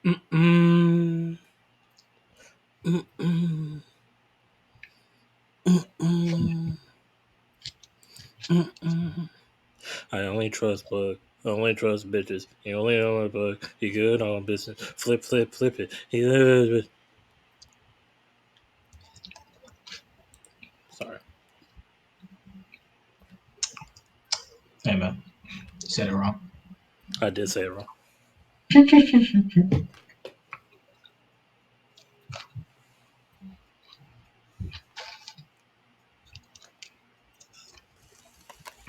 Mm-mm. Mm-mm. Mm-mm. Mm-mm. I only trust Bug. I only trust bitches. You only know my Bug. You good on business. Flip, flip, flip it. Sorry, Hey man, you said it wrong. I did say it wrong.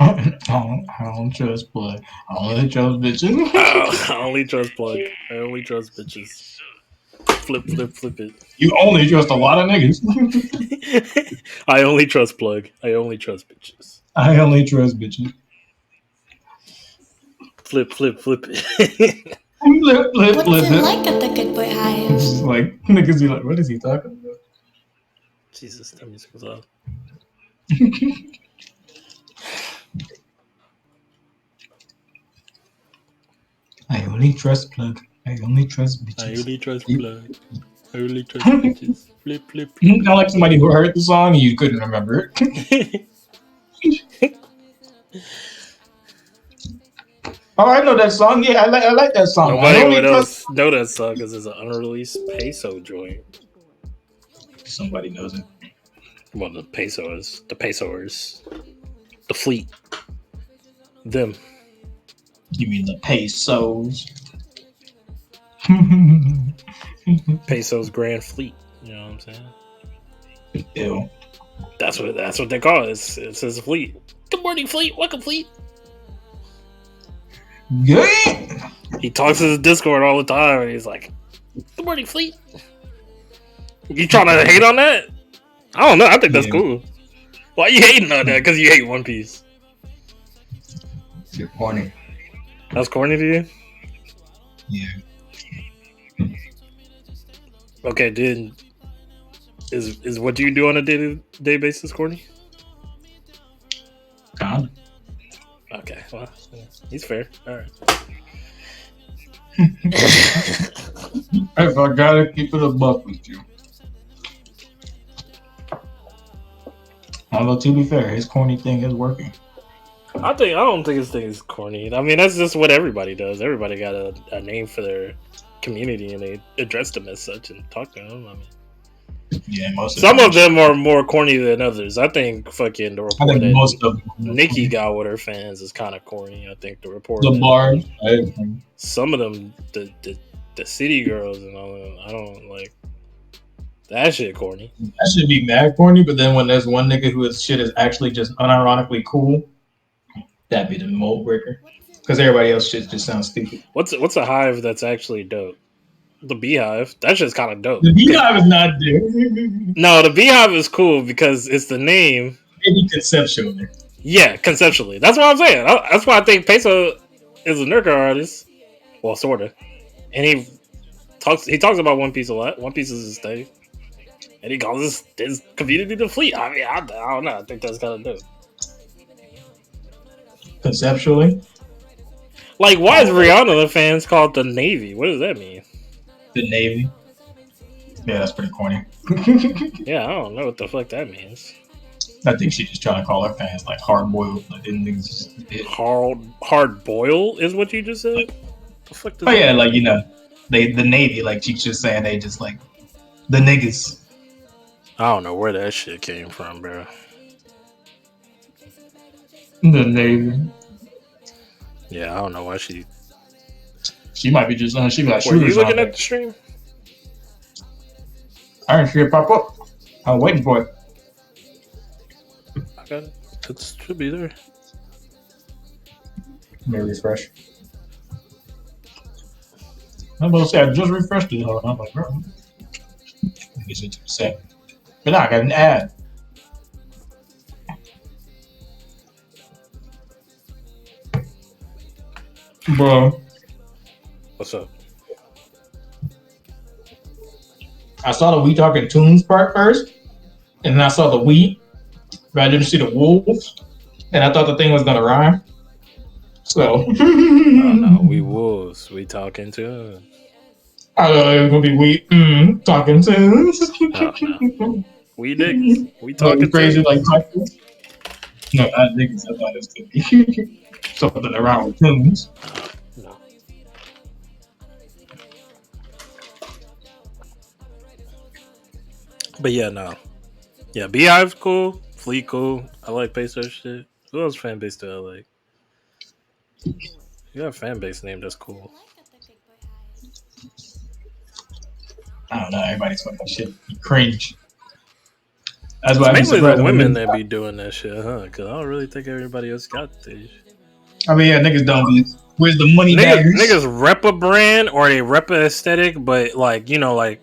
I don't trust blood. I only trust bitches. I only trust Plug. I only trust bitches. Flip, flip, flip You only trust a lot of niggas. it. I only trust Plug. I only trust bitches. I only trust bitches. Flip, flip, flip it. Flip, flip, What's flip it it. like at the Good Boy It's Hive? just like niggas be like, what is he talking about? Jesus, that music was off. I only trust plug. I only trust I bitches. only trust You Plug. I only trust bitches. Flip, flip, flip sound like somebody who heard the song and you couldn't remember it. it. Oh, I know that song. Yeah, I like that song. I Nobody only would trust. else know that song because it's an unreleased peso joint. Somebody knows it. Well, the pesoers, the fleet, them, You mean the pesos? pesos Grand Fleet. You know what I'm saying? Ew. That's what they call it. It's his fleet. Good morning, fleet. Welcome, fleet. Yeah. He talks to his Discord all the time, and he's like, "Good morning, fleet." You trying to hate on that? I don't know. I think that's Yeah. cool. Why you hating on that? Because you hate One Piece. You're corny. That's corny to you. Yeah. Okay, then is what you do on a day to day basis corny? God. Okay, well, he's fair. All right. If I gotta keep it a buck with you. Although to be fair, his corny thing is working. I don't think his thing is corny. I mean, that's just what everybody does. Everybody got a name for their community, and they address them as such and talk to them. I mean, Yeah, most of some them are of just. them are more corny than others. I think fucking the I report think that most of them are Nikki corny. got with her fans is kind of corny. I think the report The that bars. I agree. some of them, the city girls and all that, I don't like that shit corny. That should be mad corny, but then when there's one nigga whose shit is actually just unironically cool, that'd be the mold breaker. Because everybody else shit just sounds stupid. What's a hive that's actually dope? The beehive. That's just kind of dope. The Cause beehive is not there. Maybe no, the beehive is cool because it's the name. conceptually. Yeah, conceptually. That's what I'm saying. That's why I think Peso is a nerd artist. Well, sorta. And he talks about One Piece a lot. One Piece is his thing, and he calls his community the fleet. I mean, I don't know. I think that's kind of dope. Conceptually, Like, why is all right. Rihanna the fans called the Navy? What does that mean? The Navy. Yeah, that's pretty corny. Yeah, I don't know what the fuck that means. I think she's just trying to call her fans like hard boiled. Like didn't exist. Hard boil is what you just said. The fuck does Oh that yeah, mean? like the Navy. Like she's just saying they just like the niggas. I don't know where that shit came from, bro. The Navy. Yeah, I don't know why she. She might be just she got Were you shooters on looking at there. the stream? I didn't see it pop up. I was waiting for it. I got it. It should be there. Let me refresh. I'm about to say I just refreshed it. I'm like, bro. Let me see 2%. But now I got an ad. Bro, What's up? I saw the We Talking Tunes part first, and then I saw the We, but I didn't see the Wolves, and I thought the thing was gonna rhyme. So Oh no, we wolves. We talking to. It's gonna be we talking to. Oh no, we niggas, we Like talking crazy, to. like talking. No, not niggas. I thought this could be something around with tunes. No. But yeah, no. Yeah, Beehive's cool. Fleet cool. I like Peso shit. Who else fan base do I like? You got a fan base name that's cool. I don't know. Everybody's fucking shit. You cringe. That's why It's I'd be mainly the surprised when women that niggas. be doing that shit, huh? Because I don't really think everybody else got these. I mean, yeah, niggas don't be. Where's the money baggers? Niggas rep a brand or they rep a aesthetic, but like like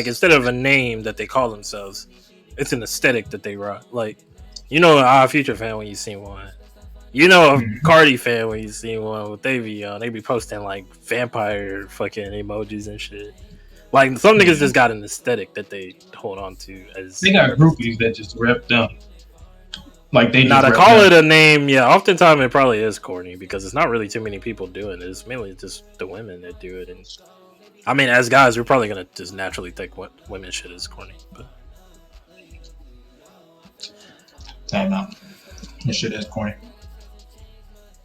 instead of a name that they call themselves, it's an aesthetic that they rock. Like an Odd Future fan when you see one. A Cardi fan when you see one with they be posting like vampire fucking emojis and shit. Like some niggas just got an aesthetic that they hold on to as. They got groupies that just rep them. Like they Now just to rep call them. it a name, yeah, oftentimes it probably is corny because it's not really too many people doing it. It's mainly just the women that do it, and I mean, as guys, we're probably gonna just naturally think what women shit is corny. But Time out. This shit is corny.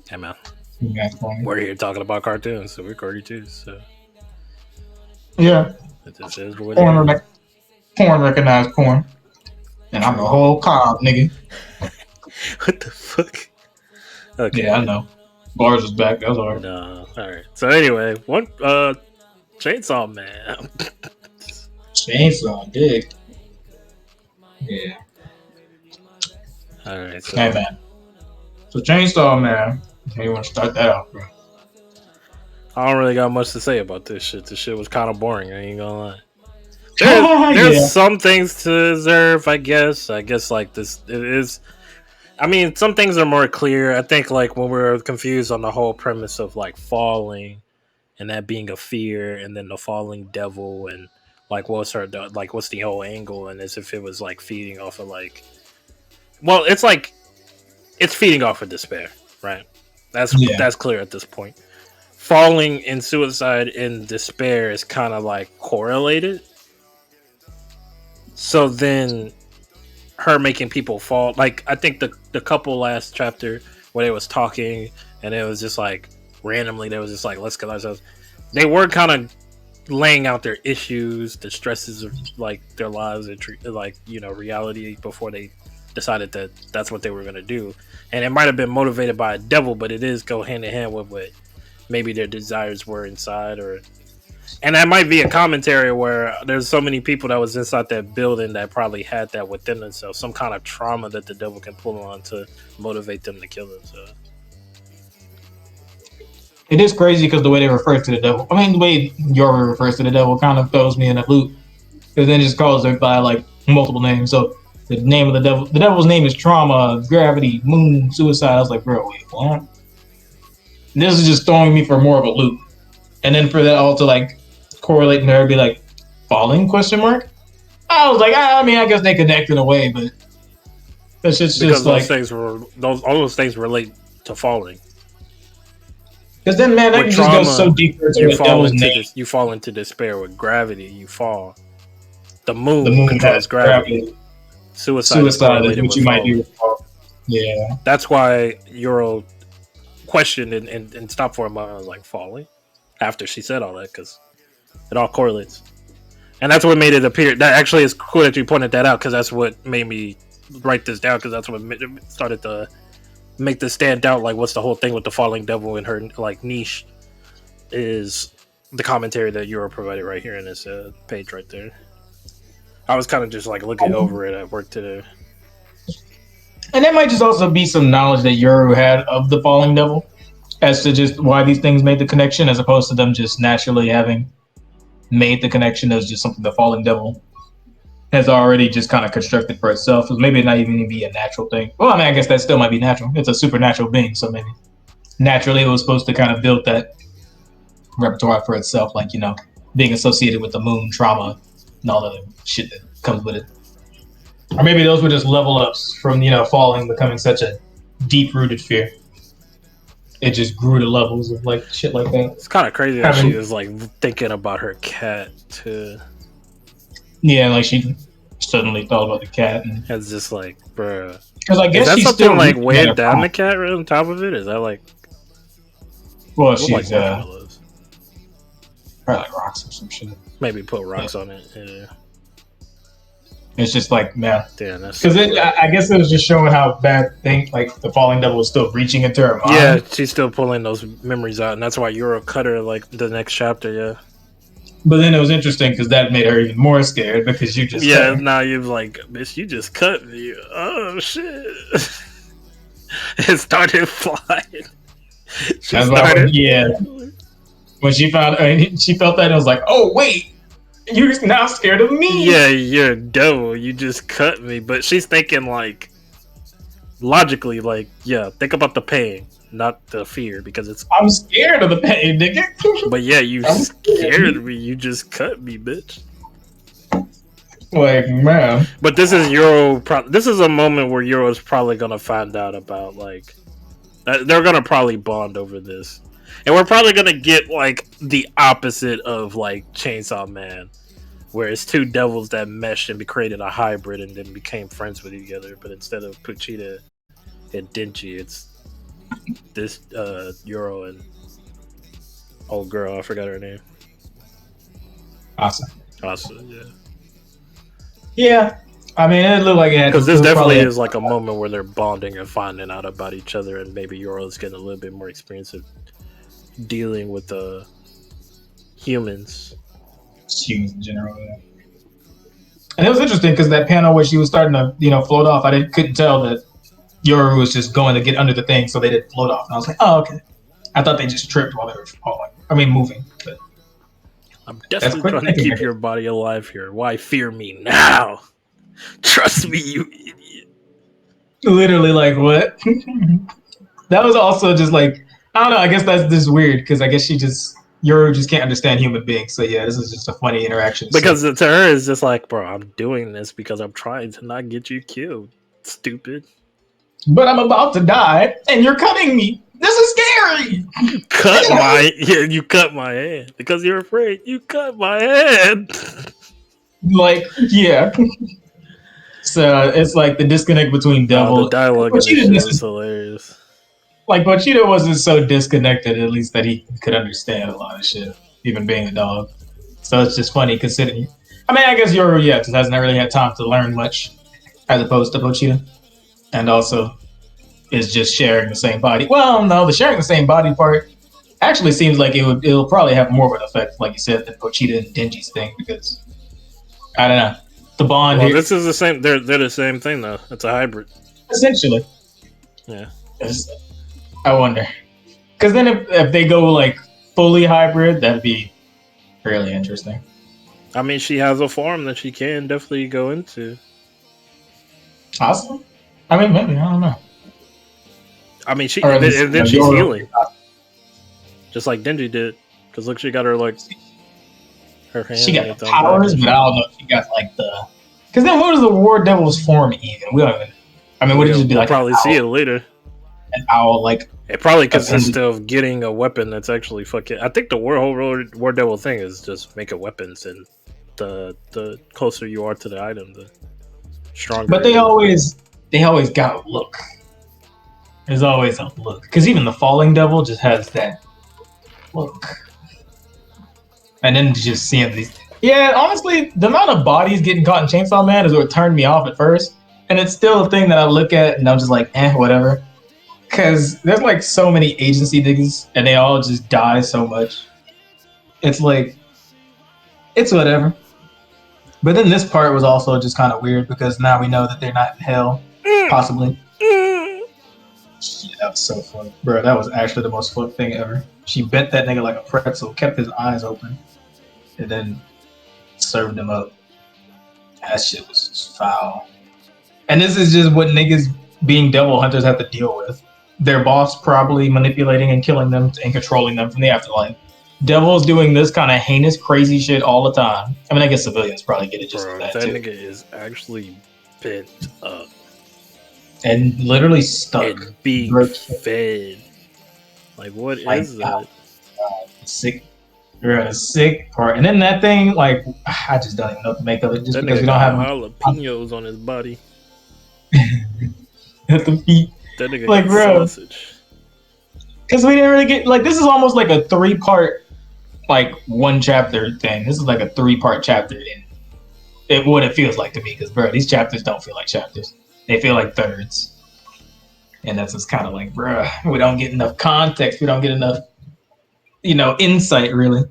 hey man, Yeah, corny. we're here talking about cartoons, so we're corny too. So Yeah. it just is what Porn, it is. porn recognized porn. And I'm the whole cob, nigga. What the fuck? Okay. Yeah, I know. Bars is back. That's alright. No. All right. So anyway, one Chainsaw Man. Chainsaw, dig. Yeah. All right. So Hey, man. So Chainsaw Man. How you want to start that off, bro? I don't really got much to say about this shit. This shit was kind of boring. I ain't gonna lie. There's Yeah. some things to deserve, I guess. I guess like this, it is. I mean, some things are more clear. I think like when we're confused on the whole premise of like falling and that being a fear, and then the falling devil, and like what's the whole angle, and as if it was like feeding off of like, well, it's like it's feeding off of despair, right? That's clear at this point. Falling and suicide and despair is kind of like correlated. So then her making people fall, like I think the couple last chapter where they was talking and it was just like randomly they was just like let's kill ourselves. They were kind of laying out their issues, the stresses of like their lives and like reality before they decided that that's what they were going to do. And it might have been motivated by a devil, but it is go hand in hand with what maybe their desires were inside. And that might be a commentary where there's so many people that was inside that building that probably had that within themselves, some kind of trauma that the devil can pull on to motivate them to kill themselves. It is crazy because the way they refer to the devil, I mean, the way Yorba refers to the devil kind of throws me in a loop. Because then it just calls it by like multiple names. So the name of the devil's name is Trauma, Gravity, Moon, Suicide. I was like, bro, wait, what? This is just throwing me for more of a loop. And then for that all to like correlate and there be like falling question mark. I was like, I mean, I guess they connect in a way, but it's just Because like all those things relate to falling. because then man, that With can just go so deep into the devil's name. You fall into despair. With gravity, you fall. The moon controls has gravity. Suicide is which you might do. Yeah, that's why Euro questioned and stopped for a moment. I was like, falling after she said all that because it all correlates, and that's what made it appear. That actually is cool that you pointed that out because that's what made me write this down because that's what started to make this stand out. Like, what's the whole thing with the falling devil and her like niche is the commentary that Euro provided right here in this page right there. I was kind of just like looking over it at work today. and that might just also be some knowledge that Yoru had of the falling devil, as to just why these things made the connection, as opposed to them just naturally having made the connection as just something the falling devil has already just kind of constructed for itself. So maybe it not even be a natural thing. Well, I mean, I guess that still might be natural. It's a supernatural being, so maybe naturally it was supposed to kind of build that repertoire for itself, like being associated with the moon, trauma, and all the shit that comes with it. Or maybe those were just level ups from falling becoming such a deep rooted fear. it just grew to levels of like shit like that. It's kind of crazy that she was like thinking about her cat too. Yeah, like she suddenly thought about the cat, and it's just like, bruh. Because I guess is that she's something still like weighed down phone. the cat right on top of it? Is that like? Well, she's like probably like rocks or some shit. Maybe put rocks on it. Yeah. It's just like, man. Damn, that's because I guess it was just showing how bad thing like the falling devil was still reaching into her mind. Yeah, she's still pulling those memories out, and that's why Yoro cut her like the next chapter. Yeah. But then it was interesting because that made her even more scared because you just now you're like, bitch, you just cut me. Oh shit! It started flying. When she found, she felt that and was like, oh wait, you're now scared of me. Yeah, you're a devil. You just cut me. But she's thinking like logically, like, yeah, think about the pain, not the fear, because it's. I'm scared of the pain, nigga. But yeah, you scared me. You just cut me, bitch. Like, man. But this is Euro. This is a moment where Euro's probably gonna find out about like. They're gonna probably bond over this, and we're probably gonna get like the opposite of like Chainsaw Man, where it's two devils that meshed and created a hybrid and then became friends with each other. But instead of Pochita and Denji, it's this Euro and old girl. I forgot her name. Asa, yeah. Yeah. I mean, it looked like it had, because this definitely is like a moment where they're bonding and finding out about each other, and maybe Yoro's getting a little bit more experience of dealing with the humans in general. Yeah. And it was interesting because that panel where she was starting to, float off, couldn't tell that Yoro was just going to get under the thing, so they didn't float off. And I was like, oh, okay. I thought they just tripped while they were falling. I mean, moving. But I'm definitely trying to keep your body alive here. Why fear me now? Trust me, you idiot. Literally, like, what? That was also just like, I don't know, I guess that's just weird, because I guess Yoro just can't understand human beings. So yeah, this is just a funny interaction. Because to her, it's just like, bro, I'm doing this because I'm trying to not get you killed. Stupid. But I'm about to die, and you're cutting me. This is scary. You cut my hand because you're afraid. You cut my hand. Like, yeah. So it's like the disconnect between devil. The dialogue in this is hilarious. Like, Pochita wasn't so disconnected, at least, that he could understand a lot of shit, even being a dog. So it's just funny considering. I mean, I guess Yoro, just hasn't really had time to learn much, as opposed to Pochita, and also is just sharing the same body. Well, no, the sharing the same body part actually seems like it'll probably have more of an effect, like you said, than Pochita and Denji's thing, because I don't know. The bond here. This is the same. They're the same thing though. It's a hybrid. Essentially. Yeah. I wonder, because then if they go like fully hybrid, that'd be really interesting. I mean, she has a form that she can definitely go into. Awesome. I mean, maybe, I don't know. I mean, and then she's healing, just like Denji did. Because look, she got her like. Her hand she got the powers, but I don't know if she got like the. Because then, what is the War Devil's form even? We don't even. I mean, would it just be like? We'll probably see it later. An owl, like. It probably consists of getting a weapon that's actually fucking. I think the War Devil thing is just making weapons, and the closer you are to the item, the stronger. But they always got a look. There's always a look, because even the Falling Devil just has that look. And then just seeing these. Yeah, honestly, the amount of bodies getting caught in Chainsaw Man is what turned me off at first. And it's still a thing that I look at and I'm just like, whatever. Because there's like so many agency niggas and they all just die so much. It's like, it's whatever. But then this part was also just kind of weird because now we know that they're not in hell, possibly. Yeah, that was so funny. Bro, that was actually the most fun thing ever. She bent that nigga like a pretzel, kept his eyes open, and then served him up. That shit was just foul. And this is just what niggas being devil hunters have to deal with. Their boss probably manipulating and killing them and controlling them from the afterlife. Devils doing this kind of heinous, crazy shit all the time. I mean, I guess civilians probably get it just Bro, that too. too. Nigga is actually bent up. And literally stuck. And being fed. Like, what Like, is that? sick. You're a sick part. And then that thing, like, I just don't even know what to make of it, just That because nigga we don't got have jalapenos on his body. at the feet. That nigga Like, got bro, sausage. because we didn't really get like this is almost like a 3-part, like one chapter thing. This is like a 3-part chapter, and what it feels like to me. Because bro, these chapters don't feel like chapters; they feel like thirds. And that's just kind of like, bro, we don't get enough context. We don't get enough, insight really.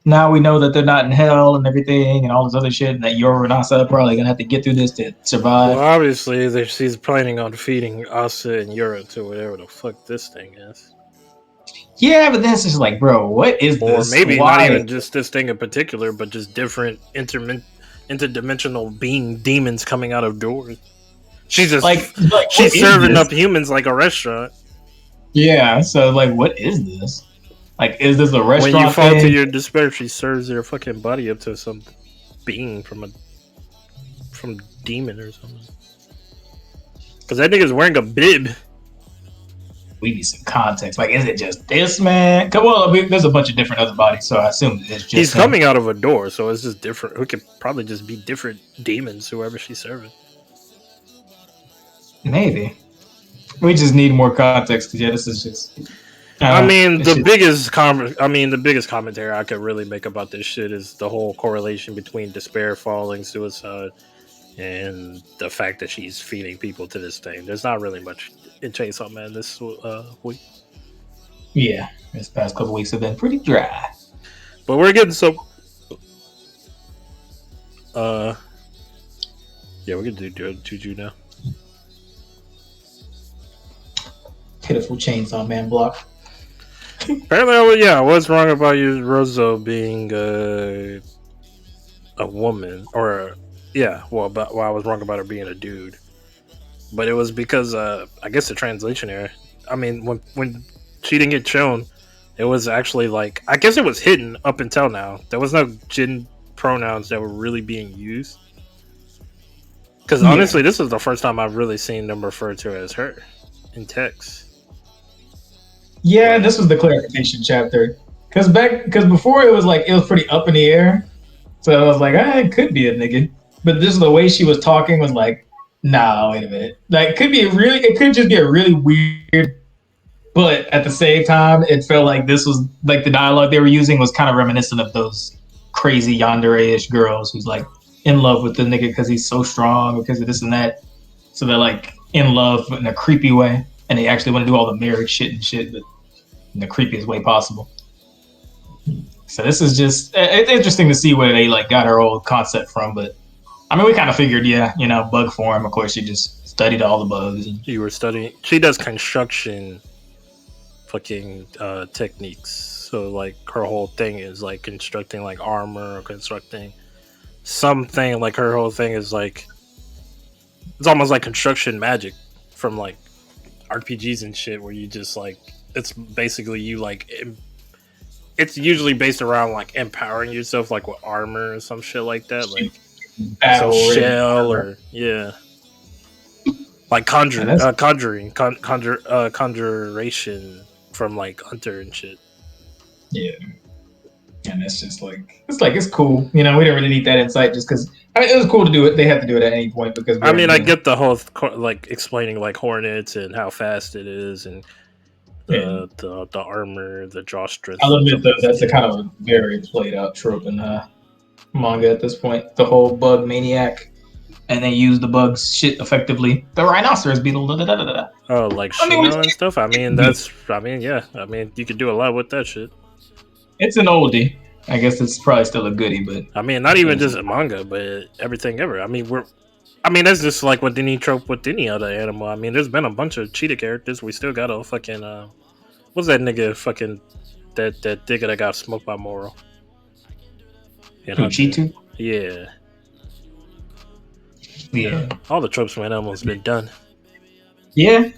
Now we know that they're not in hell and everything and all this other shit, and that Yoru and Asa are probably gonna have to get through this to Well, survive. obviously, she's planning on feeding Asa and Yura to whatever the fuck this thing is. Yeah, but then it's just like, bro, what is Or this? maybe not Why? even just this thing in particular, but just different interdimensional being demons coming out of doors. She's just Like what she's is serving this? up humans like a restaurant. Yeah, so like, what is this? Like, is this a When you restaurant fall to thing? your despair, she serves your fucking body up to some being from demon or something. Because that nigga's wearing a bib. We need some context. Like, is it just this man? Well, I mean, there's a bunch of different other bodies, so I assume it's just He's him. coming out of a door, so it's just different. It could probably just be different demons, whoever she's serving. Maybe we just need more context. Because yeah, this is just. I mean, the shit. biggest commentary I could really make about this shit is the whole correlation between despair, falling, suicide, and the fact that she's feeding people to this thing. There's not really much in Chainsaw Man this week. Yeah, this past couple weeks have been pretty dry. But we're getting some. Yeah, we can do Juju now. Pitiful Chainsaw Man block. Apparently, I was wrong about you, Rosa, being a woman, or I was wrong about her being a dude, but it was because I guess the translation error. I mean, when she didn't get shown, it was actually like I guess it was hidden up until now. There was no Jin pronouns that were really being used. Because honestly, this is the first time I've really seen them refer to her as her in text. Yeah, this was the clarification chapter. Because before it was pretty up in the air. So I was like, it could be a nigga. But this is the way she was talking was like, nah, wait a minute. Like, it could just be a really weird, but at the same time, it felt like this was, like, the dialogue they were using was kind of reminiscent of those crazy yandere-ish girls who's, like, in love with the nigga because he's so strong, because of this and that. So they're, like, in love in a creepy way. And they actually want to do all the marriage shit, but in the creepiest way possible. So this is just, it's interesting to see where they like got her old concept from. But I mean, we kind of figured, bug form. Of course, she just studied all the bugs. You were studying. She does construction, fucking techniques. So like her whole thing is like constructing like armor or constructing something. Like her whole thing is like it's almost like construction magic from like RPGs and shit, where you just like it's basically you like. It's usually based around like empowering yourself, like with armor or some shit like that, like some shell or like conjuration from like Hunter and shit. Yeah, and it's just like it's cool. We didn't really need that insight just because it was cool to do it. They had to do it at any point because I get the whole like explaining like hornets and how fast it is and. The armor, the jaw strength. I'll admit though, that's a kind of a very played out trope in manga at this point. The whole bug maniac, and they use the bugs shit effectively. The rhinoceros beetle. Oh, like Shino and stuff. You could do a lot with that shit. It's an oldie. I guess it's probably still a goodie, but not even just a manga, but everything ever. That's just like with any trope with any other animal. There's been a bunch of cheetah characters. We still got a fucking what's that nigga fucking that digger that got smoked by Moro? Cheetah? Yeah. Yeah. All the tropes from animals been done. Yeah.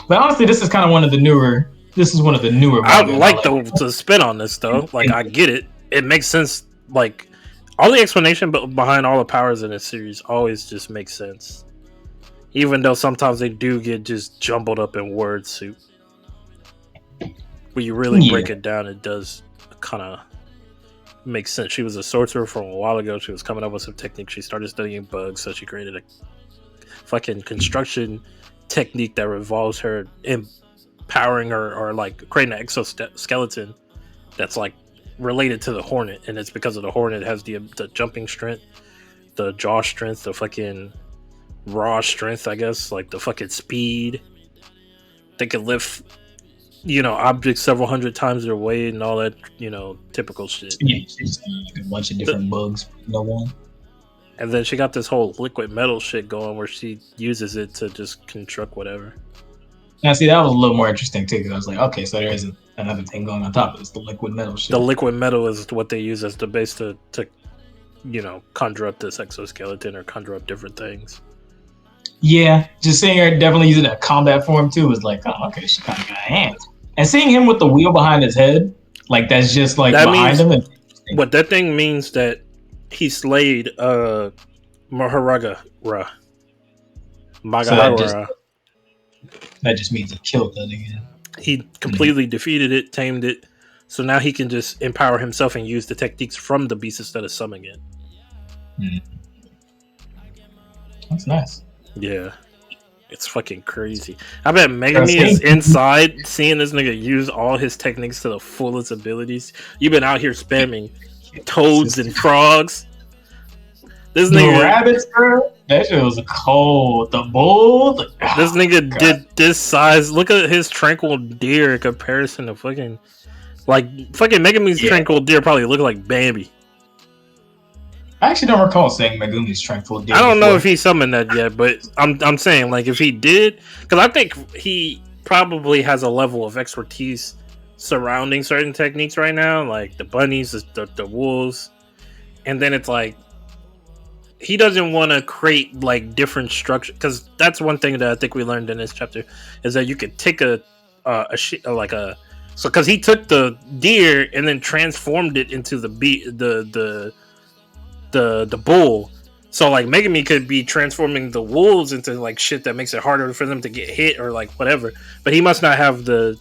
But honestly, this is kind of one of the newer. This is one of the newer. I would like to spin on this though. Like I get it. It makes sense. Like all the explanation behind all the powers in this series always just makes sense. Even though sometimes they do get just jumbled up in word soup. when you really Yeah. break it down, it does kind of make sense. She was a sorcerer from a while ago. She was coming up with some techniques. She started studying bugs, so she created a fucking construction technique that revolves her empowering her or like creating an exoskeleton that's like related to the Hornet, and it's because of the Hornet has the jumping strength, the jaw strength, the fucking raw strength, I guess, like the fucking speed. They can lift, objects several hundred times their weight and all that, typical shit. Yeah, she's like a bunch of different bugs. No one. And then she got this whole liquid metal shit going where she uses it to just construct whatever. Now, see, that was a little more interesting too, because I was like, okay, so there isn't another thing going on top of this, the liquid metal shit. The liquid metal is what they use as the base to conjure up this exoskeleton or conjure up different things. Yeah, just seeing her definitely using a combat form too was like, oh, okay, she kind of got hands. And seeing him with the wheel behind his head, like that's just like that behind him. What that thing means that he slayed Maharagara. So that just means he killed that again. He completely defeated it, tamed it, so now he can just empower himself and use the techniques from the beast instead of summoning it. That's nice. Yeah. It's fucking crazy. I bet Megami is inside seeing this nigga use all his techniques to the fullest abilities. You've been out here spamming toads and frogs. This nigga, rabbits, bro. That shit was cold. The bull. This nigga did this size. Look at his tranquil deer in comparison to fucking Megami's tranquil deer probably look like Bambi. I actually don't recall saying Megumi's tranquil deer. I don't know if he summoned that yet, but I'm saying like if he did, because I think he probably has a level of expertise surrounding certain techniques right now, like the bunnies, the wolves, and then it's like he doesn't want to create like different structure, because that's one thing that I think we learned in this chapter is that you could take because he took the deer and then transformed it into the bull. So like Megami could be transforming the wolves into like shit that makes it harder for them to get hit or like whatever, but he must not have the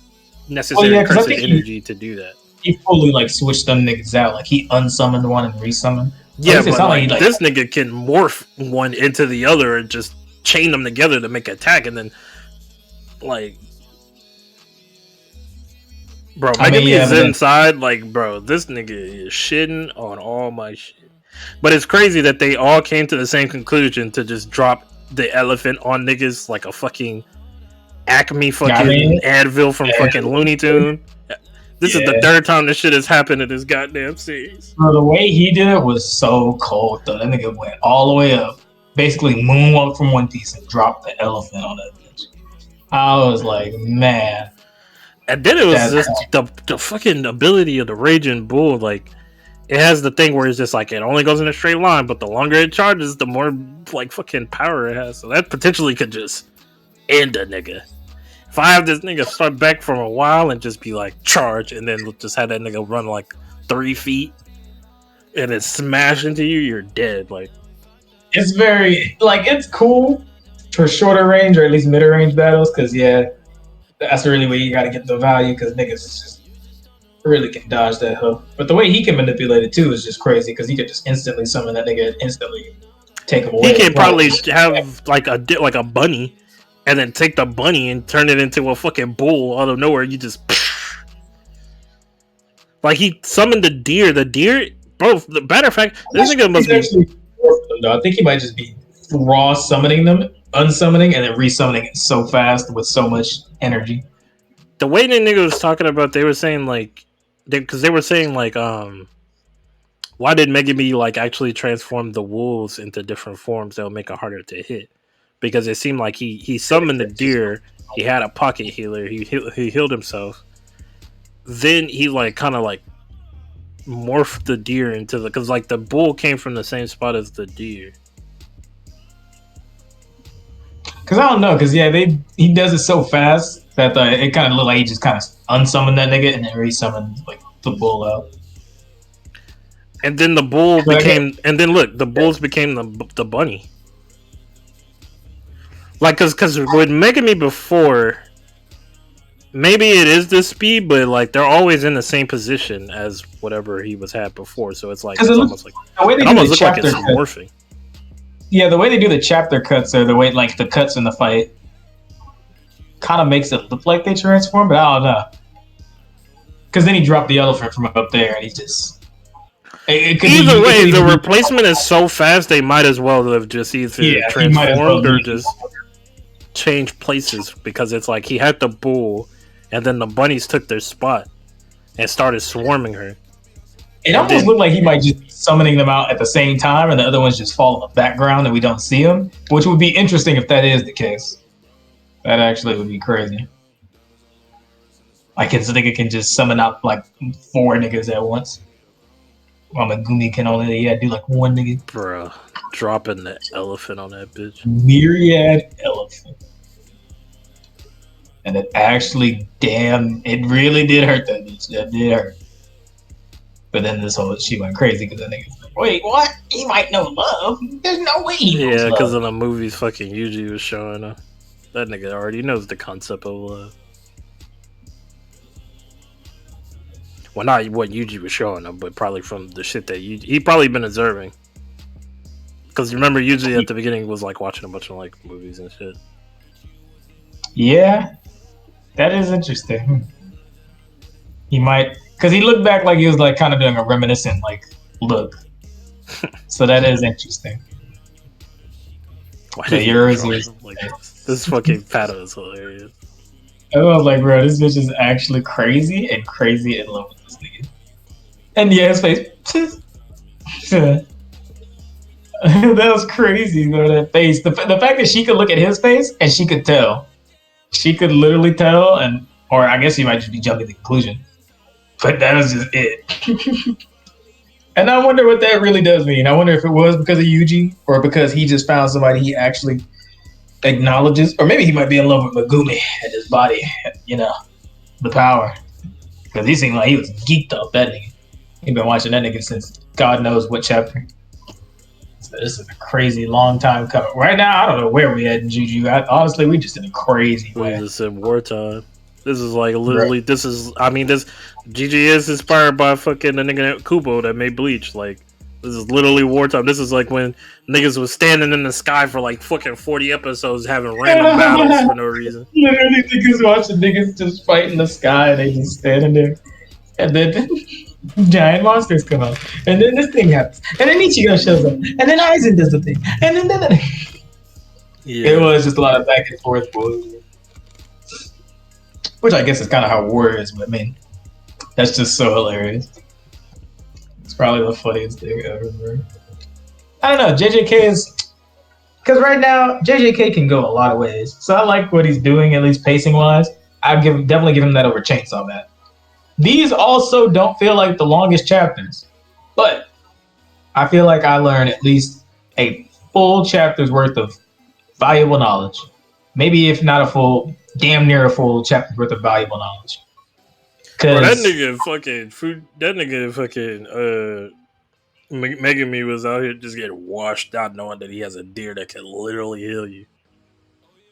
necessary cursed energy to do that. He fully like switched them niggas out, like he unsummoned one and resummoned. Yeah, but like, this nigga can morph one into the other and just chain them together to make an attack, and then like, bro, Megami is inside. Like, bro, this nigga is shitting on all my shit. But it's crazy that they all came to the same conclusion to just drop the elephant on niggas like a fucking Acme fucking Advil from fucking Looney Tune. This is the third time this shit has happened in this goddamn series. Bro, the way he did it was so cold, though. That nigga went all the way up, basically moonwalked from One Piece and dropped the elephant on that bitch. I was like, man. And then it was just the fucking ability of the Raging Bull. Like, it has the thing where it's just like, it only goes in a straight line, but the longer it charges, the more like fucking power it has. So that potentially could just end a nigga. If I have this nigga start back from a while and just be like, charge, and then just have that nigga run like 3 feet and then smash into you, you're dead. Like, it's very, like, it's cool for shorter range or at least middle range battles, because that's really where you gotta get the value, because niggas just really can dodge that hook. But the way he can manipulate it too is just crazy, because he could just instantly summon that nigga and instantly take him away. He can probably have like a bunny, and then take the bunny and turn it into a fucking bull out of nowhere. You just like he summoned the deer. The deer, bro. The matter of fact, this nigga must be. I think he might just be raw summoning them, unsummoning, and then resummoning it so fast with so much energy. The way the nigga was talking about, they were saying like, because they were saying like, why did Megami like actually transform the wolves into different forms that would make it harder to hit? Because it seemed like he summoned the deer, he had a pocket healer, he healed himself. Then he like kind of like morphed the deer into because like the bull came from the same spot as the deer. Because I don't know, because he does it so fast that it kind of looked like he just kind of unsummoned that nigga and then resummoned like the bull out. And then the bull became, and then look, the bulls became the bunny. Like, because with Megami before, maybe it is the speed, but like they're always in the same position as whatever he was had before. So it's like it's almost like the way they it do almost the look like chapter it's cut, morphing. yeah, the way they do the chapter cuts or the way like the cuts in the fight kind of makes it look like they transform, but I don't know. Because then he dropped the elephant from up there, and he just Either way, the replacement is so fast they might as well have just either transformed or just changed places, because it's like he had the bull, and then the bunnies took their spot and started swarming her. It almost looked like he might just be summoning them out at the same time, and the other ones just fall in the background and we don't see them, which would be interesting if that is the case. That actually would be crazy. Like his nigga can just summon out like 4 niggas at once. While Megumi can only do like 1 nigga. Bruh, dropping the elephant on that bitch. Myriad elephant. And it actually, it really did hurt that bitch. That did hurt. But then she went crazy because that nigga's like, wait, what? He might know love. There's no way he knows love. Yeah, because in the movies, fucking Yuji was showing up. That nigga already knows the concept of love. Well, not what Yuji was showing him, but probably from the shit that he probably been observing. Because remember, Yuji at the beginning was like watching a bunch of like movies and shit. Yeah, that is interesting. He might, because he looked back like he was like kind of doing a reminiscent like look. So that is interesting. Why did yours is like this fucking pattern is hilarious. I was like, bro, this bitch is actually crazy and crazy in love with this nigga. And yeah, his face. That was crazy, bro. That face. The fact that she could look at his face and she could tell. She could literally tell, or I guess he might just be jumping to the conclusion. But that was just it. And I wonder what that really does mean. I wonder if it was because of Yuji or because he just found somebody he actually acknowledges, or maybe he might be in love with Megumi and his body, the power. Because he seemed like he was geeked up, that nigga. He's been watching that nigga since God knows what chapter. So this is a crazy long time coming. Right now, I don't know where we at in Juju. Honestly, we just in a crazy way. We just in wartime. This is like literally. Right. This GG is inspired by fucking the nigga Kubo that made Bleach. Like, this is literally wartime. This is like when niggas was standing in the sky for like fucking 40 episodes having random battles for no reason. Literally niggas watching niggas just fight in the sky and they just standing there. And then giant monsters come out. And then this thing happens. And then Ichigo shows up. And then Aizen does the thing. And then yeah. It was just a lot of back and forth bullshit. Which I guess is kind of how war is, but I mean, that's just so hilarious. It's probably the funniest thing ever, bro. I don't know, JJK is... Because right now, JJK can go a lot of ways. So I like what he's doing, at least pacing-wise. I'd definitely give him that over Chainsaw Man. These also don't feel like the longest chapters. But I feel like I learned at least a full chapter's worth of valuable knowledge. Maybe if not a full... damn near a full chapter's worth of valuable knowledge. Bro, that nigga fucking Megumi was out here just getting washed out knowing that he has a deer that can literally heal you.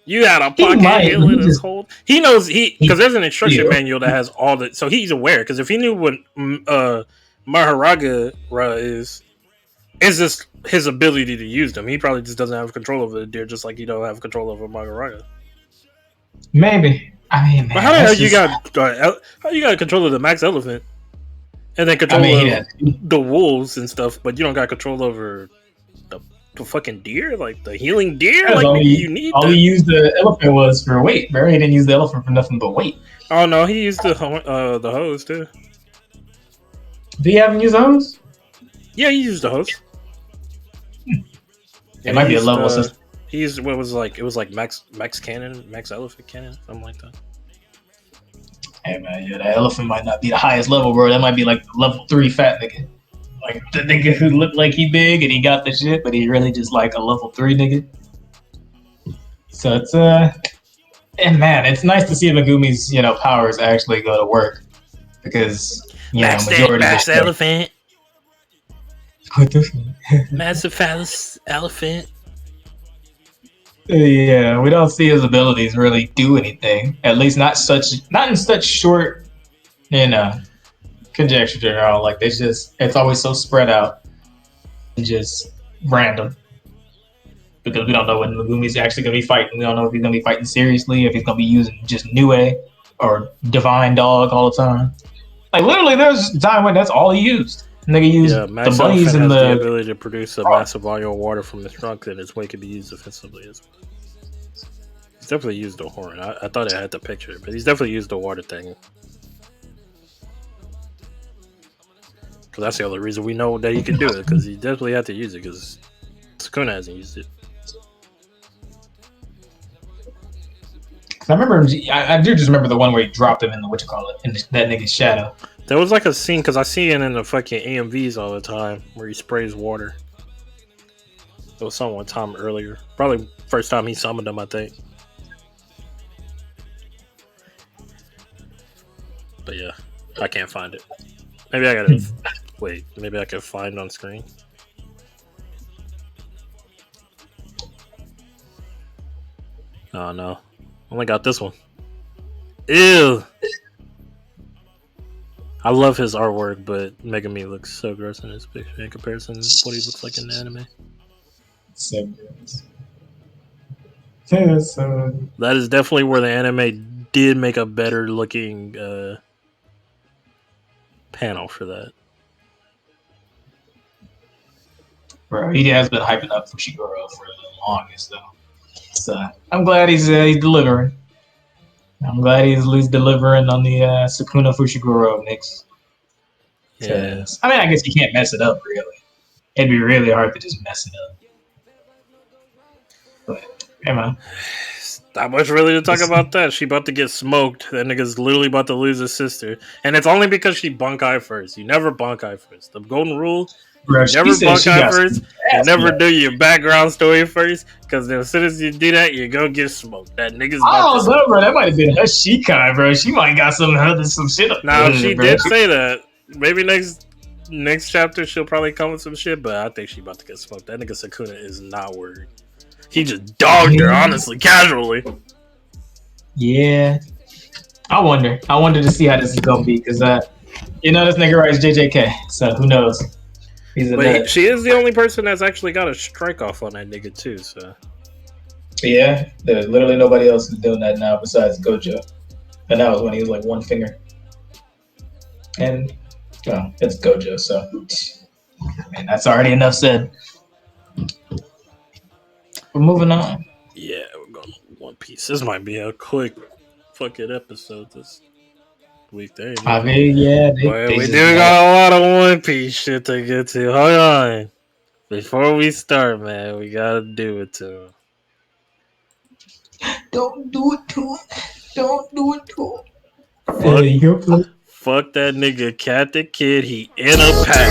You had a pocket healing his whole... He knows, because there's an instruction manual that has all the... So he's aware, because if he knew what Maharaga is, it's just his ability to use them. He probably just doesn't have control over the deer, just like you don't have control over Maharaga. Maybe. I mean, man, but how you got control of the max elephant, and then control the wolves and stuff, but you don't got control over the fucking deer, like the healing deer? Like all he used the elephant was for weight, bro. He didn't use the elephant for nothing but weight. Oh no, he used the hose too. Do you haven't used the hose? Yeah, he used the hose. It might be a level system. He used what was like, it was like max cannon, max elephant cannon, something like that. Hey man, yeah, that elephant might not be the highest level, bro. That might be like level 3 fat nigga. Like the nigga who looked like he big and he got the shit, but he really just like a level 3 nigga. So it's and man, it's nice to see Megumi's, powers actually go to work. Because majority max elephant. What the fuck? Massive phallus elephant. Yeah, we don't see his abilities really do anything. At least not in such short, you know, conjecture at all. Like it's always so spread out and just random because we don't know when Megumi's actually gonna be fighting. We don't know if he's gonna be fighting seriously, if he's gonna be using just Nue or Divine Dog all the time. Like literally, there's a time when that's all he used. Nigga used the Max bunnies Elephant and has the the. ability to produce a massive volume of water from his trunk, and its weight can be used offensively as well. He's definitely used the horn. I thought I had the picture, but he's definitely used the water thing. Because that's the other reason we know that he can do it, because he definitely had to use it, because Sukuna hasn't used it. I remember, I do just remember the one where he dropped him in the in that nigga's shadow. There was like a scene, because I see it in the fucking AMVs all the time, where he sprays water. It was some one time earlier. Probably first time he summoned them, I think. But yeah, I can't find it. Maybe I gotta wait. Maybe I can find it on screen. Oh no, only got this one. Ew. I love his artwork, but Megami looks so gross in his picture in comparison to what he looks like in the anime. So gross. Yeah, so That is definitely where the anime did make a better looking panel for that. bro, he has been hyping up Fushiguro for the longest though. So I'm glad he's delivering. I'm glad he's at least delivering on the Sukuna Fushiguro mix. Yeah. I mean, I guess you can't mess it up, really. It'd be really hard to just mess it up. But, hey, man. Not much really to talk about that. She about to get smoked. That nigga's literally about to lose his sister. And it's only because she Bunkai first. You never Bunkai first. The golden rule, Bro, you never Bunkai first. You never man. do your background story first. Because as soon as you do that, you're going to get smoked. That nigga's I about don't know, bro. That might have been her Shikai, bro. She might have got some shit up Now, there, she bro. did say that. Maybe next chapter she'll probably come with some shit, but I think she about to get smoked. That nigga Sukuna is not worried. He just dogged her, honestly, casually. Yeah. I wonder to see how this is gonna be, because you know, this nigga writes JJK, so who knows? She is the only person that's actually got a strike off on that nigga too, so yeah, there's literally nobody else is doing that now besides Gojo. And that was when he was like one finger. And it's Gojo, so man, that's already enough said. We're moving on. Yeah, we're going to One Piece. This might be a quick fucking episode this week. I mean, yeah, we do got a lot of One Piece shit to get to. Hold on. Before we start, man, we gotta do it to him. Don't do it to him. Don't do it to him. Fuck that nigga Cat the Kid. He in a pack.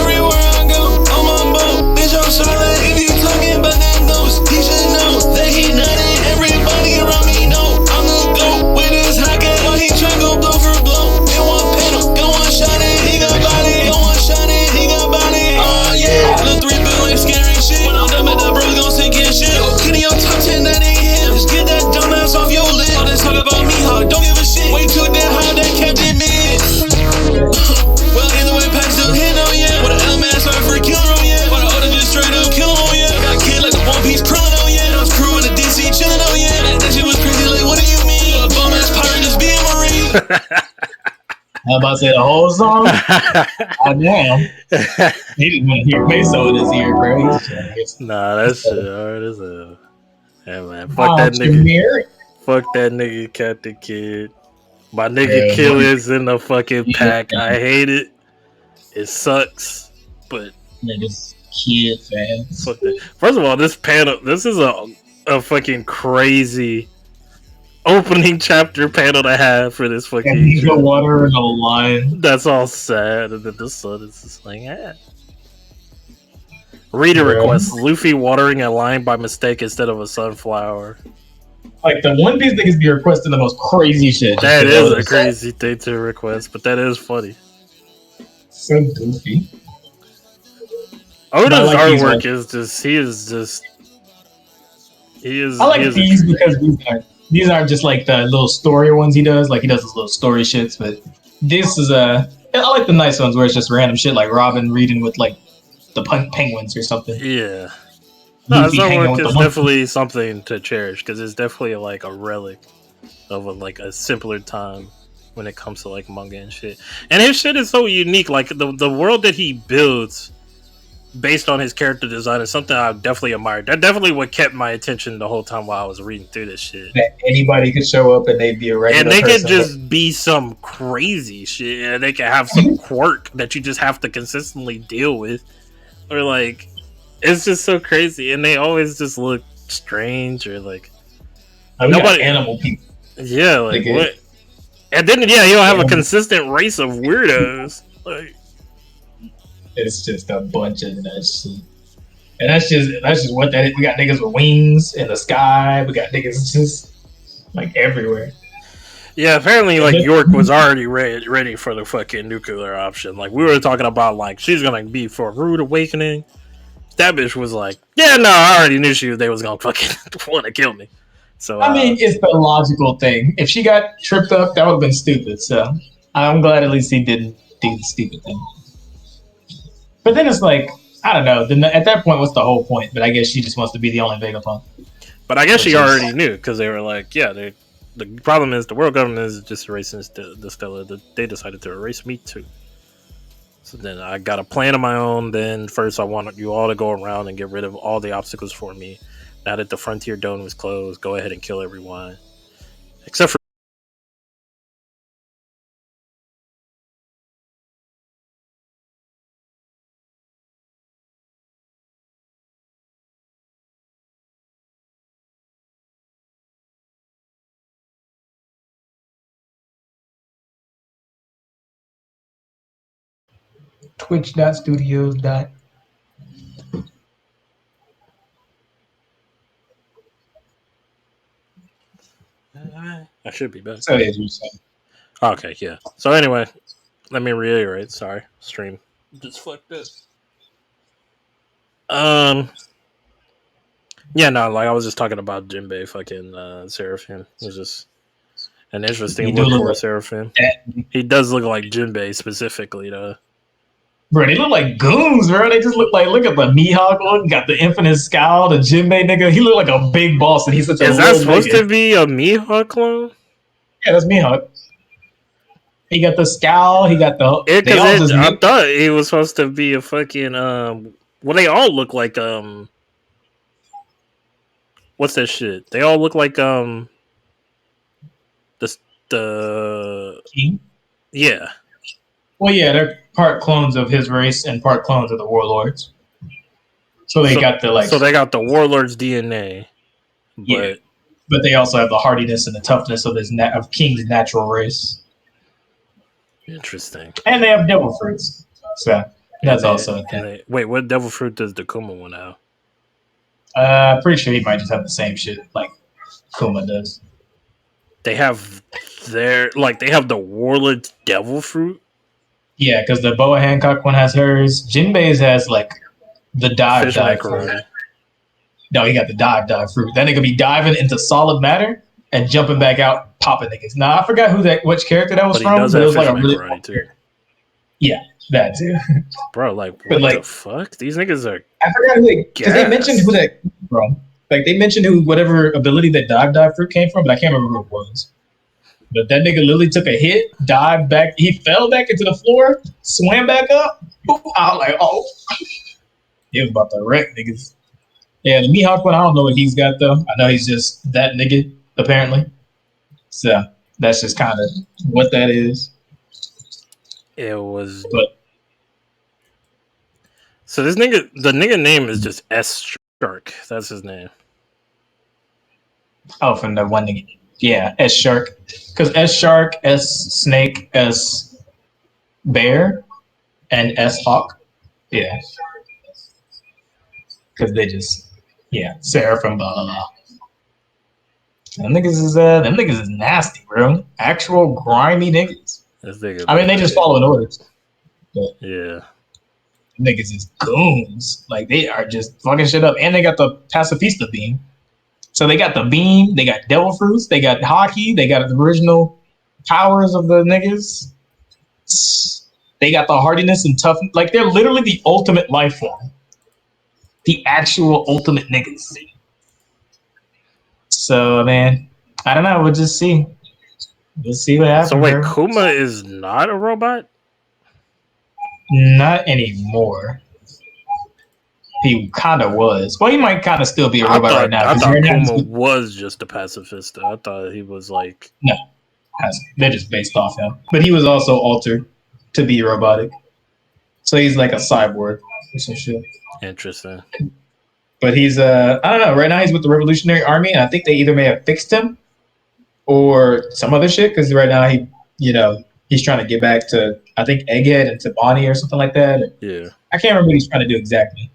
Everywhere I go, on my boat. Bitch, I'm solid. If you talking about that nose, he should know that he not in. Everybody around me know I'm the GOAT. With his hot gun, while he try go blow for blow. In one panel, got one shot it, he got body. Got one shot it, he got body. Oh yeah, the 3 bill ain't scary shit. When I'm done with the bro, gon' sink his shit. Kenny on top 10, that ain't him. Just get that dumbass off your lip. All this talk about me, huh? Don't give a shit. Wait till that high, that captain me. Well, either way, pass still hit on yeah. With an LMS, sorry for a killer on yeah. But the order just straight up kill on yeah. Got a kid like a One Piece criminal on yeah. I was crewing the DC chillin' on yeah. That shit was crazy, like what do you mean? A bum ass pirate just being Marine. I'm about to say the whole song. Oh damn. He didn't want to hear Peso in his ear, bro. Nah, that shit hard as hell. Yeah, man. Fuck that nigga. Fuck that nigga Cat the Kid. My nigga Kill is in the fucking pack. I hate it. It sucks. But niggas Kid fans. First of all, this panel, this is a fucking crazy opening chapter panel to have for this fucking the water in a line. That's all sad, and then the sun is just like, Reader request: Luffy watering a line by mistake instead of a sunflower. Like the One Piece niggas be requesting the most crazy shit. That is a crazy thing to request, but that is funny. So goofy. Oda's artwork is He is. I He like is a these true because gangster. these aren't just like the little story ones he does. Like he does his little story shits, but this is I like the nice ones where it's just random shit like Robin reading with like the penguins or something. Yeah. No, his Luffy hanging artwork with the is monkey. definitely something to cherish because it's definitely like a relic of like a simpler time when it comes to like manga and shit. And his shit is so unique. Like the world that he builds based on his character design is something I definitely admired. That definitely what kept my attention the whole time while I was reading through this shit. That anybody could show up and they'd be a And regular they could person. just be some crazy shit. And they could have some quirk that you just have to consistently deal with. Or like, it's just so crazy. And they always just look strange or like we nobody. got animal people. Yeah, like Nigga. what? And then yeah, you'll have a consistent race of weirdos. Like It's just a bunch of that shit. And that's just what that is. We got niggas with wings in the sky. We got niggas just like everywhere. yeah, apparently like York was already ready for the fucking nuclear option. Like we were talking about like she's gonna be for a rude awakening. That bitch was like, yeah, no, I already knew they was gonna fucking want to kill me. So I mean, it's the logical thing. If she got tripped up, that would have been stupid. So I'm glad at least he didn't do the stupid thing. But then it's like, I don't know. Then at that point, what's the whole point? But I guess she just wants to be the only Vegapunk. But I guess she already knew because they were like, yeah, the problem is the world government is just erasing the Stella. They decided to erase me too. So then I got a plan of my own. Then first I wanted you all to go around and get rid of all the obstacles for me. Now that the Frontier Dome is closed, go ahead and kill everyone. Except for Twitch.studios. I should be back. So yeah, you saying. Okay, yeah. So anyway, let me reiterate. Sorry, stream just fucked up. Yeah, no, like I was just talking about Jinbei fucking Seraphim. It was just an interesting look for like Seraphim. He does look like Jinbei specifically, though. Bro, they look like goons, bro. They just look at the Mihawk look, got the infinite scowl, the Jinbei nigga. He look like a big boss, and he's such a Is little that supposed nigga. to be a Mihawk clone? Yeah, that's Mihawk. He got the scowl. He got the. I thought he was supposed to be a fucking Well, they all look like What's that shit? They all look like the King? Yeah. Well, yeah, they're part clones of his race and part clones of the warlords. So they got the like. So they got the warlord's DNA. But yeah, but they also have the hardiness and the toughness of of King's natural race. Interesting. And they have devil fruits. So that's also a thing. Wait, what devil fruit does the Kuma one have? Pretty sure he might just have the same shit like Kuma does. They have the warlord's devil fruit. Yeah, because the Boa Hancock one has hers. Jinbei's has like the dive fruit. No, he got the dive fruit. That nigga be diving into solid matter and jumping back out, popping niggas. Nah, I forgot which character that was from. But it was like a really too. Yeah, that too. Bro, like what the fuck? These niggas are. I forgot because they mentioned who that came from. Like they mentioned whatever ability that dive fruit came from, but I can't remember who it was. But that nigga literally took a hit, dived back. He fell back into the floor, swam back up. Boop, I was like, oh. He was about to wreck niggas. Yeah, the Mihawk one, I don't know what he's got, though. I know he's just that nigga, apparently. So, that's just kind of what that is. It was... But, so the nigga name is just S Shark. That's his name. Oh, from the one nigga. Yeah, S Shark. Because S Shark, S Snake, S Bear, and S Hawk. Yeah. Because they just, Seraphim, blah, blah, blah. Them niggas is nasty, bro. Actual grimy niggas. I mean, they just following orders. But yeah. Niggas is goons. Like, they are just fucking shit up. And they got the pacifista beam. So they got the beam, they got devil fruits, they got hockey, they got the original powers of the niggas. They got the hardiness and tough. Like they're literally the ultimate life form, the actual ultimate niggas. So man, I don't know. We'll just see. We'll see what happens. So wait, Kuma is not a robot? Not anymore. He kind of was. Well, he might kind of still be a robot right now. I thought right Kuma was just a pacifist. I thought he was like no, they're just based off him. But he was also altered to be robotic, so he's like a cyborg or some shit. Interesting. But he's I don't know. Right now he's with the Revolutionary Army, and I think they either may have fixed him or some other shit. Because right now he's trying to get back to I think Egghead and to Bonnie or something like that. Yeah, I can't remember what he's trying to do exactly.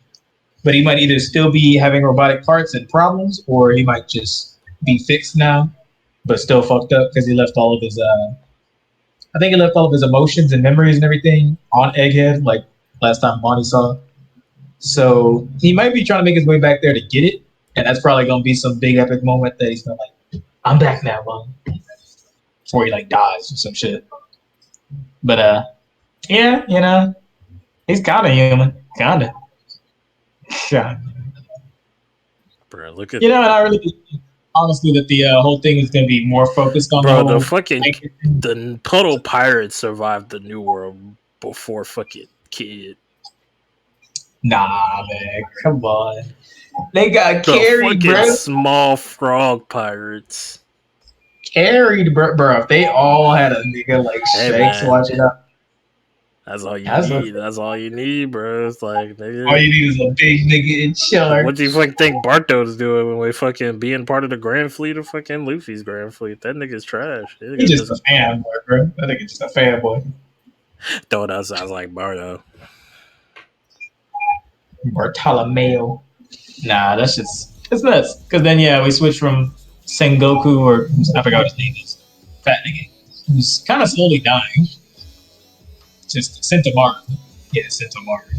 But he might either still be having robotic parts and problems, or he might just be fixed now, but still fucked up because he left all of his. I think he left all of his emotions and memories and everything on Egghead, like last time Bonnie saw. So he might be trying to make his way back there to get it, and that's probably gonna be some big epic moment that he's gonna like, "I'm back now, Bonnie," before he like dies or some shit. But yeah, he's kind of human, kind of. Yeah. bro. Look at and I really think, honestly that the whole thing is going to be more focused on the fucking the Puddle Pirates survived the New World before fucking Kid. Nah, man, come on. They got The carried, fucking bro. small frog pirates. Carried, bro. If they all had a nigga like Shanks watching up. That's all you need. That's all you need, bro. It's like, nigga. All you need is a big nigga in charge. What do you fucking think Barto's doing when we fucking being part of the Grand Fleet of fucking Luffy's Grand Fleet? That nigga's trash. He's just a fanboy, bro. I think it's just a fanboy. Though that sounds like Barto. Bartolomeo. Nah, that's just it's nuts. Because then we switch from Sengoku, or I forgot what his name is, fat nigga, who's kind of slowly dying. Just Centomaru. Yeah, Centomaru.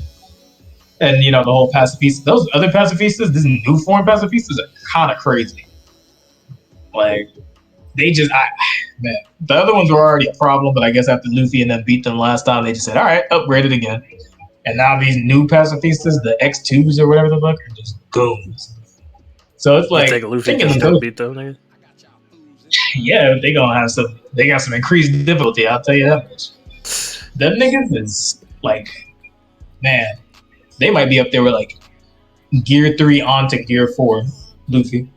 And, the whole pacifista. Those other pacifistas, these new form pacifistas are kind of crazy. Like, they just, man. The other ones were already a problem, but I guess after Luffy and them beat them last time, they just said, all right, upgrade it again. And now these new pacifistas, the X2s or whatever the fuck, are just goons. So it's like, take Luffy can still beat them, nigga. Yeah, they got some increased difficulty, I'll tell you that much. Them niggas is like, man, they might be up there with like Gear 3 on to Gear 4 Luffy.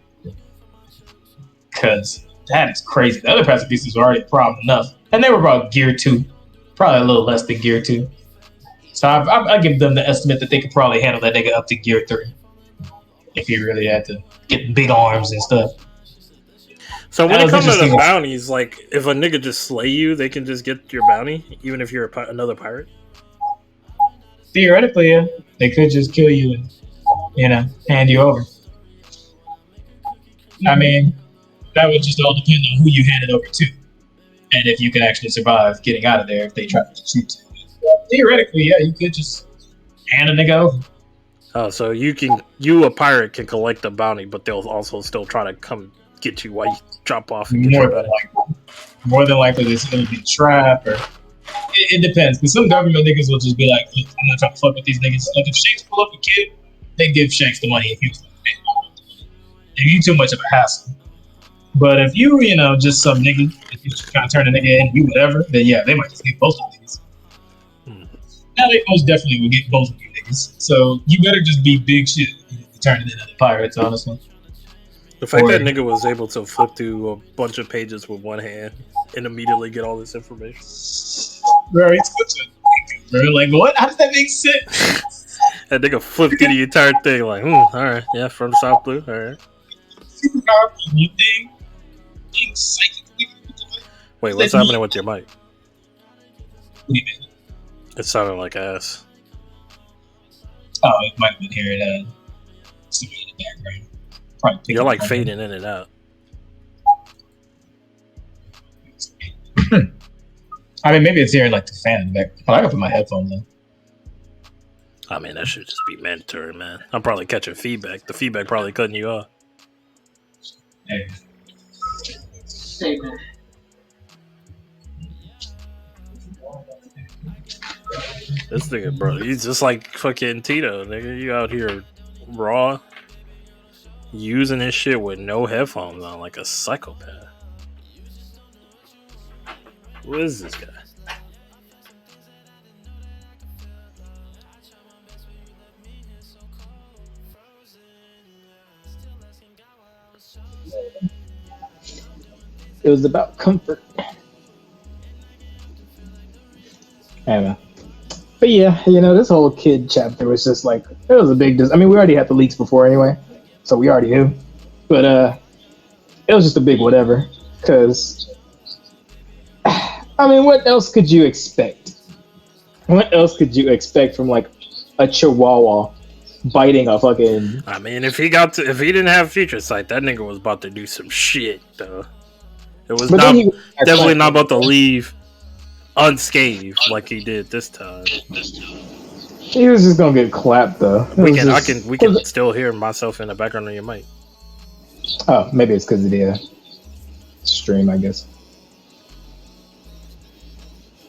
Because that is crazy. The other pacifistas were already a problem enough. And they were about Gear 2. Probably a little less than Gear 2. So I give them the estimate that they could probably handle that nigga up to Gear 3. If you really had to get big arms and stuff. So when it comes to the bounties, like, if a nigga just slay you, they can just get your bounty, even if you're another pirate? Theoretically, yeah. They could just kill you and, hand you over. I mean, that would just all depend on who you hand it over to. And if you can actually survive getting out of there if they try to shoot you. Theoretically, yeah, you could just hand a nigga over. Oh, so you a pirate can collect the bounty, but they'll also still try to come get you while you drop off. And more than likely, it's going to be a trap, or it depends. Because some government niggas will just be like, look, I'm not trying to fuck with these niggas. Like if Shanks pull up a kid, they give Shanks the money if he was like, hey, I want the money. If you too much of a hassle. But if you, just some nigga, if you just kind of turn a nigga in, you whatever, then yeah, they might just get both of niggas. Now they most definitely will get both of you niggas. So you better just be big shit to turn it into the pirates, honestly. The fact that nigga was able to flip through a bunch of pages with one hand and immediately get all this information. Bro, he's such a nigga, bro. Like, what? How does that make sense? That nigga flipped through the entire thing like, alright, yeah, from South Blue, alright. Super powerful new thing. Being psychically. Wait, what's happening with your mic? What do you mean? It sounded like ass. Oh, it might have been hearing somebody in the background. You're like fading in and out. I mean, maybe it's hearing like the fan in the back. Oh, I gotta put my headphones in. I mean, that should just be mandatory, man. I'm probably catching feedback. The feedback probably cutting you off. Hey. This nigga, bro, he's just like fucking Tito, nigga. You out here raw, using this shit with no headphones on, like a psychopath. Who is this guy? It was about comfort. I don't know. But yeah, this whole kid chapter was just like, it was a big. I mean, we already had the leaks before anyway, so we already knew. But it was just a big whatever. Because, I mean, what else could you expect? What else could you expect from like a chihuahua biting a fucking? I mean, if he didn't have future sight, that nigga was about to do some shit, though. It was definitely not about to leave unscathed like he did this time. He was just gonna get clapped though. We can still hear myself in the background of your mic. Oh, maybe it's because of the stream, I guess.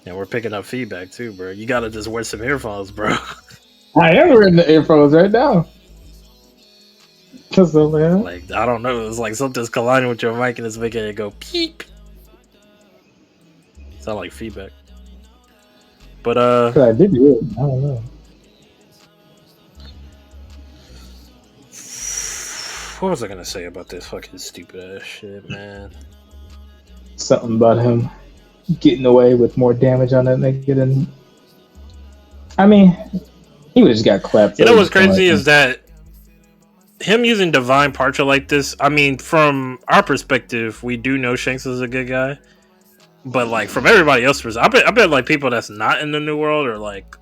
And we're picking up feedback too, bro. You gotta just wear some earphones, bro. I am wearing the earphones right now. Like, I don't know. It's like something's colliding with your mic and it's making it go peep. Sound like feedback. But I did do it. I don't know. What was I gonna say about this fucking stupid ass shit, man? Something about him getting away with more damage on that nigga than. I mean, he would just got clapped. You know what's crazy is that him using divine parcha like this. I mean, from our perspective, we do know Shanks is a good guy, but like from everybody else's perspective, I bet like people that's not in the New World or like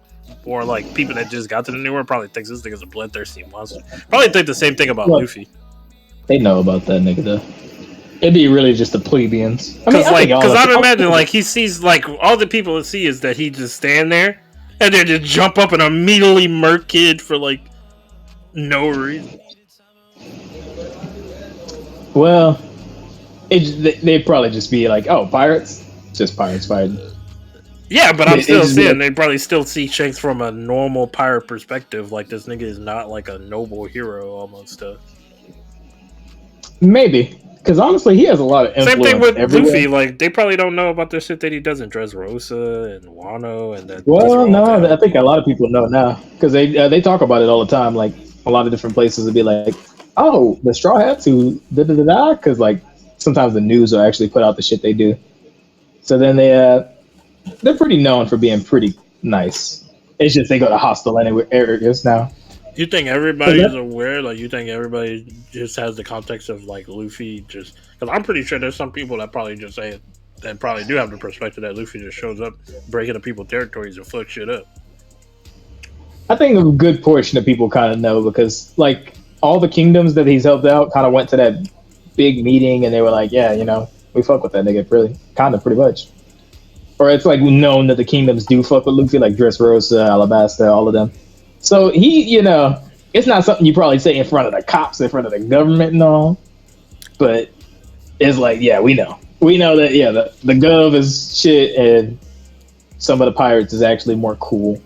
people that just got to the New World probably thinks this nigga's a bloodthirsty monster. Probably think the same thing about Luffy. They know about that nigga though. It'd be really just the plebeians. Because I imagine like he sees like all the people that see is that he just stand there and then just jump up and immediately murk kid for like no reason. Well, they'd probably just be like, "Oh, pirates, just pirates fighting." Yeah, but I'm still saying they'd probably still see Shanks from a normal pirate perspective. Like this nigga is not like a noble hero almost. Maybe. Because honestly, he has a lot of influence. Same thing with everywhere. Luffy. Like they probably don't know about the shit that he does in Dressrosa and Wano and that. Well, no, I think a lot of people know now because they talk about it all the time. Like a lot of different places would be like, "Oh, the Straw Hats who da da da da," because like sometimes the news will actually put out the shit they do. So then they're pretty known for being pretty nice. It's just they go to hostile areas now. You think everybody's aware? Like, you think everybody just has the context of like Luffy? Just because I'm pretty sure there's some people that probably just say that probably do have the perspective that Luffy just shows up breaking up people's territories and fuck shit up. I think a good portion of people kind of know because like all the kingdoms that he's helped out kind of went to that big meeting and they were like, yeah, we fuck with that nigga pretty much. Or it's like known that the kingdoms do fuck with Luffy, like Dressrosa, Alabasta, all of them. So he, it's not something you probably say in front of the cops, in front of the government and all. But it's like, yeah, we know. We know that, yeah, the gov is shit and some of the pirates is actually more cool.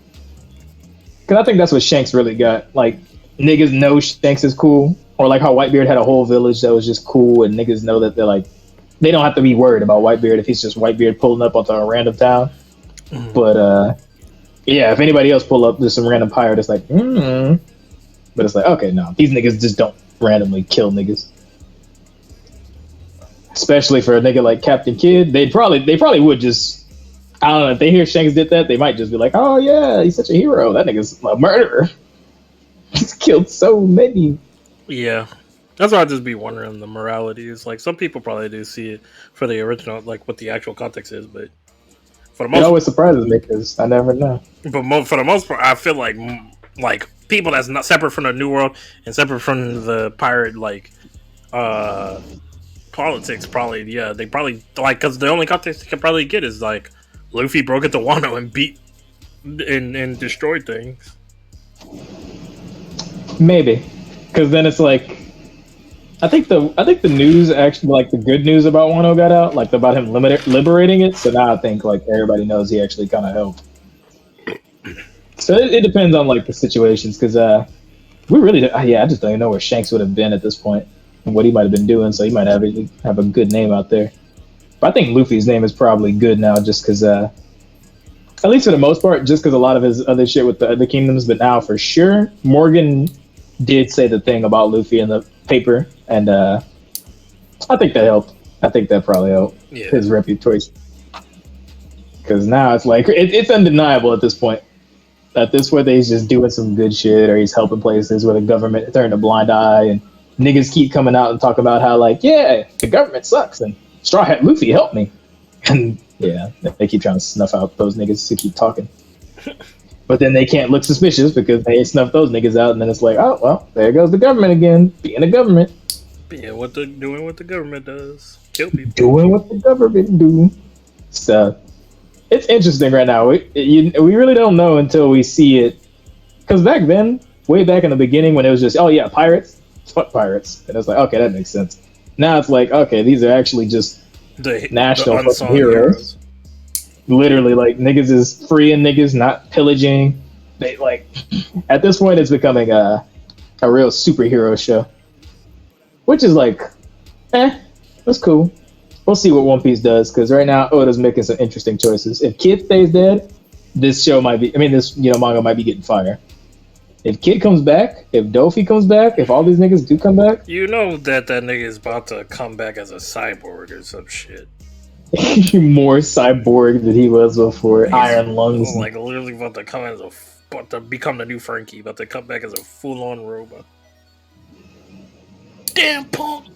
Because I think that's what Shanks really got. Like, niggas know Shanks is cool. Or like how Whitebeard had a whole village that was just cool and niggas know that they're like, they don't have to be worried about Whitebeard if he's just Whitebeard pulling up onto a random town. Mm. But, yeah, if anybody else pull up, there's some random pirate. It's like, But it's like, okay, no, these niggas just don't randomly kill niggas. Especially for a nigga like Captain Kidd, they probably would just, I don't know, if they hear Shanks did that, they might just be like, oh yeah, he's such a hero. That nigga's a murderer. He's killed so many. Yeah. That's why I just be wondering the morality. Is like some people probably do see it for the original, like what the actual context is, but for the most, it always surprises me because I never know. But for the most part, I feel like people that's not separate from the New World and separate from the pirate politics, probably they probably like because the only context they can probably get is like Luffy broke into Wano and beat and destroyed things. Maybe, because then it's like I think the news actually, like the good news about Wano got out, like about him liberating it. So now I think like everybody knows he actually kind of helped. So it depends on like the situations because we really yeah, I just don't even know where Shanks would have been at this point and what he might have been doing. So he might have a good name out there. But I think Luffy's name is probably good now just because at least for the most part, just because a lot of his other shit with the other kingdoms. But now for sure, Morgan did say the thing about Luffy in the paper, and I think that helped. I think that probably helped his reputation. Because now it's like it's undeniable at this point. At this point, he's just doing some good shit, or he's helping places where the government turned a blind eye, and niggas keep coming out and talking about how like, yeah, the government sucks, and Straw Hat Luffy helped me, and yeah, they keep trying to snuff out those niggas to keep talking. But then they can't look suspicious because they snuffed those niggas out, and then it's like, oh well, there goes the government again, being a government. Yeah, doing what the government does, kill people. Doing what the government do. So it's interesting right now. We really don't know until we see it. Because back then, way back in the beginning, when it was just, oh yeah, pirates, fuck pirates, and it was like, okay, that makes sense. Now it's like, okay, these are actually just national fucking heroes. Literally, like niggas is freeing niggas, not pillaging. They like at this point, it's becoming a real superhero show, which is like, that's cool. We'll see what One Piece does because right now Oda's making some interesting choices. If Kid stays dead, this show might be. I mean, this manga might be getting fire. If Kid comes back, if Dofi comes back, if all these niggas do come back, you know that nigga is about to come back as a cyborg or some shit. More cyborg than he was before. He's iron lungs, like literally about to come as about to become the new Frankie, about to come back as a full-on robot. Damn punk.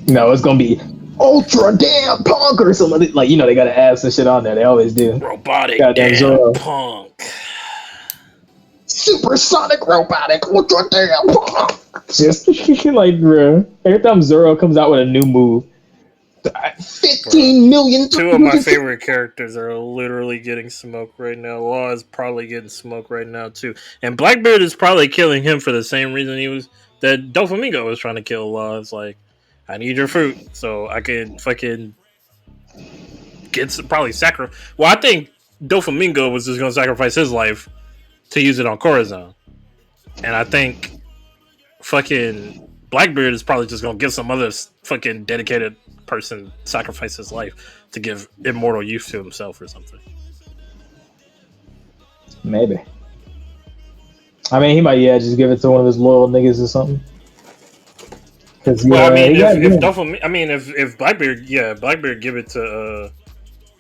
No, it's gonna be ultra damn punk or something. Like they gotta add some shit on there. They always do. Robotic damn punk. Supersonic robotic ultra damn punk. Just like, bro. Every time Zoro comes out with a new move, 15 million. Two of my favorite characters are literally getting smoked right now. Law is probably getting smoked right now too, and Blackbeard is probably killing him for the same reason that Doflamingo was trying to kill Law. It's like, I need your fruit so I can fucking probably sacrifice. Well, I think Doflamingo was just going to sacrifice his life to use it on Corazon, and I think fucking Blackbeard is probably just going to give some other fucking dedicated person sacrifice his life to give immortal youth to himself or something. Maybe. I mean, he might just give it to one of his loyal niggas or something. Well, I mean, if Blackbeard give it to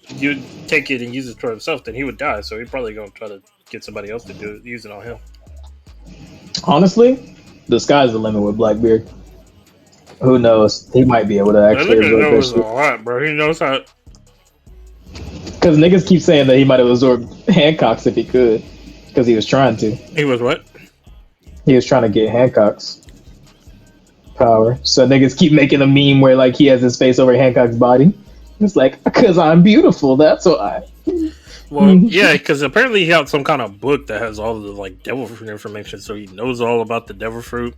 you take it and use it for himself, then he would die. So he's probably gonna try to get somebody else to use it on him. Honestly, the sky's the limit with Blackbeard. Who knows? He might be able to actually absorb that shit. A lot, bro. He knows how. Because niggas keep saying that he might have absorbed Hancock's if he could, because he was trying to. He was what? He was trying to get Hancock's power. So niggas keep making a meme where like he has his face over Hancock's body. It's like, because I'm beautiful, that's why. Well, yeah, because apparently he had some kind of book that has all the like devil fruit information, so he knows all about the devil fruit.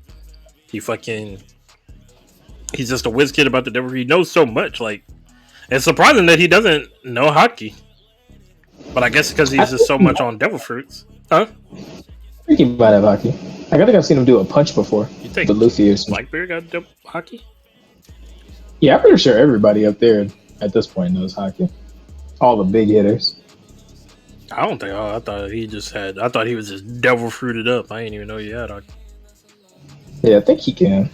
He's just a whiz kid about the devil fruit. He knows so much. Like, it's surprising that he doesn't know hockey. But I guess because he's just so much on devil fruits. Huh? I think he might have hockey. I think I've seen him do a punch before. You think Luffy is Blackbeard got hockey? Yeah, I'm pretty sure everybody up there at this point knows hockey. All the big hitters. I don't think. I thought he was just devil fruited up. I didn't even know he had hockey. Yeah, I think he can.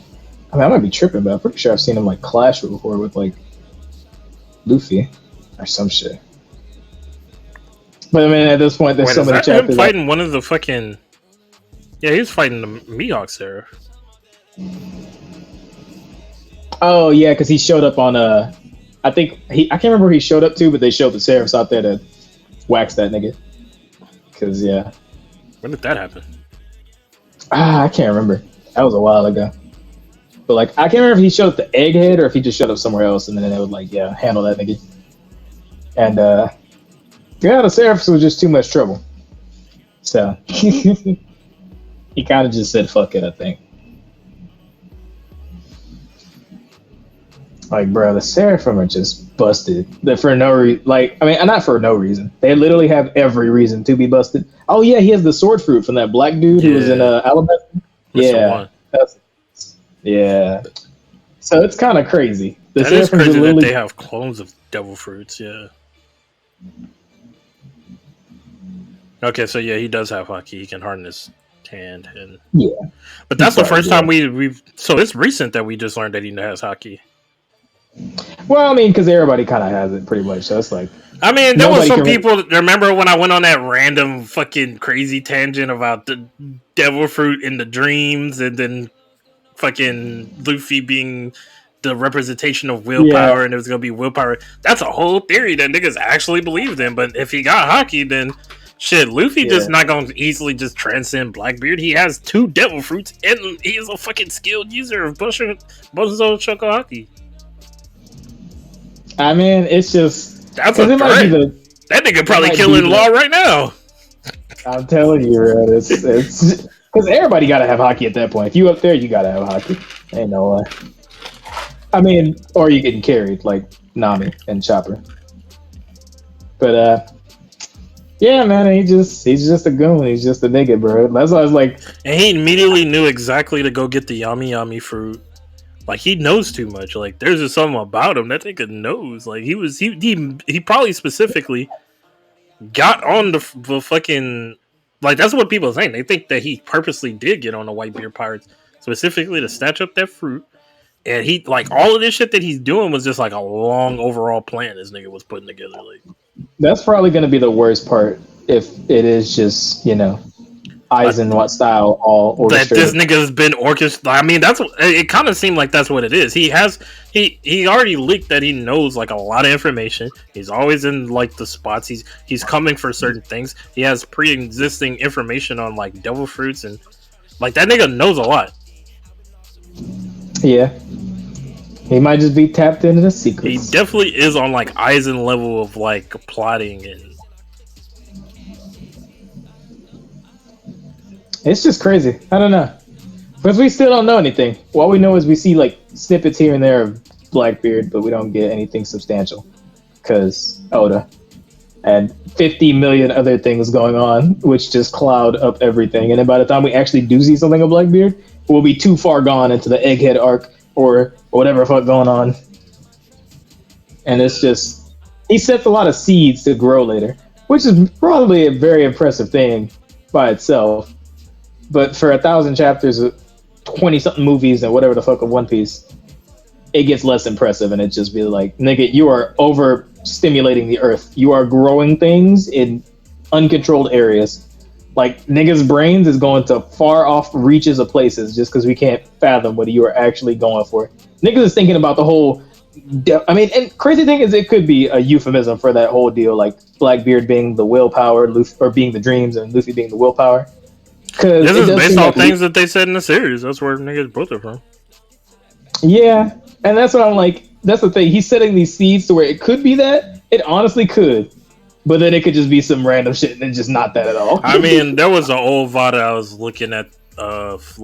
I mean, I might be tripping, but I'm pretty sure I've seen him like clash before with like Luffy or some shit. But I mean, at this point, there's so many chapters. Him fighting one of the fucking. Yeah, he was fighting the Mihawks there. Oh yeah, because he showed up on I think I can't remember who he showed up to, but they showed the Seraphs out there to wax that nigga. Because yeah. When did that happen? I can't remember. That was a while ago. But like, I can't remember if he showed up to Egghead or if he just showed up somewhere else, and then they would like, handle that nigga. And the Seraphs was just too much trouble. So he kind of just said, "Fuck it," I think. Like, bro, the Seraphim are just busted. That for no reason. Like, I mean, not for no reason. They literally have every reason to be busted. Oh yeah, he has the sword fruit from that black dude who was in Alabama. Mr. Yeah, One. yeah. So it's kind of crazy. The That is Seraphims are crazy that literally- they have clones of devil fruits. Yeah. Okay, so yeah, he does have hockey. He can harden his hand, and Yeah. but that's the Sorry, first yeah. time we've. So it's recent that we just learned that he has hockey. Well, I mean, because everybody kind of has it pretty much. So it's like, I mean, there was Nobody some can- people. Remember when I went on that random fucking crazy tangent about the devil fruit in the dreams, and then fucking Luffy being the representation of willpower, and it was gonna be willpower. That's a whole theory that niggas actually believed in. But if he got hockey, then shit, Luffy just not gonna easily just transcend Blackbeard. He has 2 devil fruits, and he is a fucking skilled user of Bozo Choco hockey. I mean, it's just That's 'cause a it might be threat. That nigga probably might killing be Law right now. I'm telling you, bro, it's because everybody gotta have hockey at that point. If you up there, you gotta have hockey. Ain't no way. I mean, or you getting carried like Nami and Chopper. But yeah, man, he's just a goon. He's just a nigga, bro. That's why I was like, And he immediately knew exactly to go get the Yami Yami fruit. Like, he knows too much. Like, there's just something about him that nigga knows. Like, he probably specifically got on the fucking, like, that's what people are saying. They think that he purposely did get on the Whitebeard Pirates specifically to snatch up that fruit. And he, like, all of this shit that he's doing was just like a long overall plan this nigga was putting together. Like, that's probably gonna be the worst part if it is just eyes in what style all that orchestrated. this nigga's been orchestrated. I mean, that's it. Kind of seemed like that's what it is. He already leaked that he knows like a lot of information. He's always in like the spots. He's coming for certain things. He has pre-existing information on like devil fruits, and like that nigga knows a lot. Yeah, he might just be tapped into the secrets. He definitely is on like Eisen level of like plotting, and it's just crazy. I don't know. Because we still don't know anything. All we know is we see like snippets here and there of Blackbeard, but we don't get anything substantial. Because Oda. And 50 million other things going on, which just cloud up everything. And then by the time we actually do see something of Blackbeard, we'll be too far gone into the Egghead arc or whatever the fuck going on. And it's just, he sets a lot of seeds to grow later, which is probably a very impressive thing by itself. But for 1,000 chapters, 20-something movies, and whatever the fuck of One Piece, it gets less impressive, and it just be like, nigga, you are overstimulating the earth. You are growing things in uncontrolled areas. Like, niggas' brains is going to far off reaches of places just because we can't fathom what you are actually going for. Niggas is thinking about the whole... I mean, and crazy thing is, it could be a euphemism for that whole deal, like Blackbeard being the willpower, Luffy, or being the dreams, and Luffy being the willpower. this is based on things that they said in the series. That's where niggas both are from. Yeah, and that's what I'm like. That's the thing. He's setting these seeds to where it could be that. It honestly could, but then it could just be some random shit and it's just not that at all. I mean, there was an old VOD I was looking at of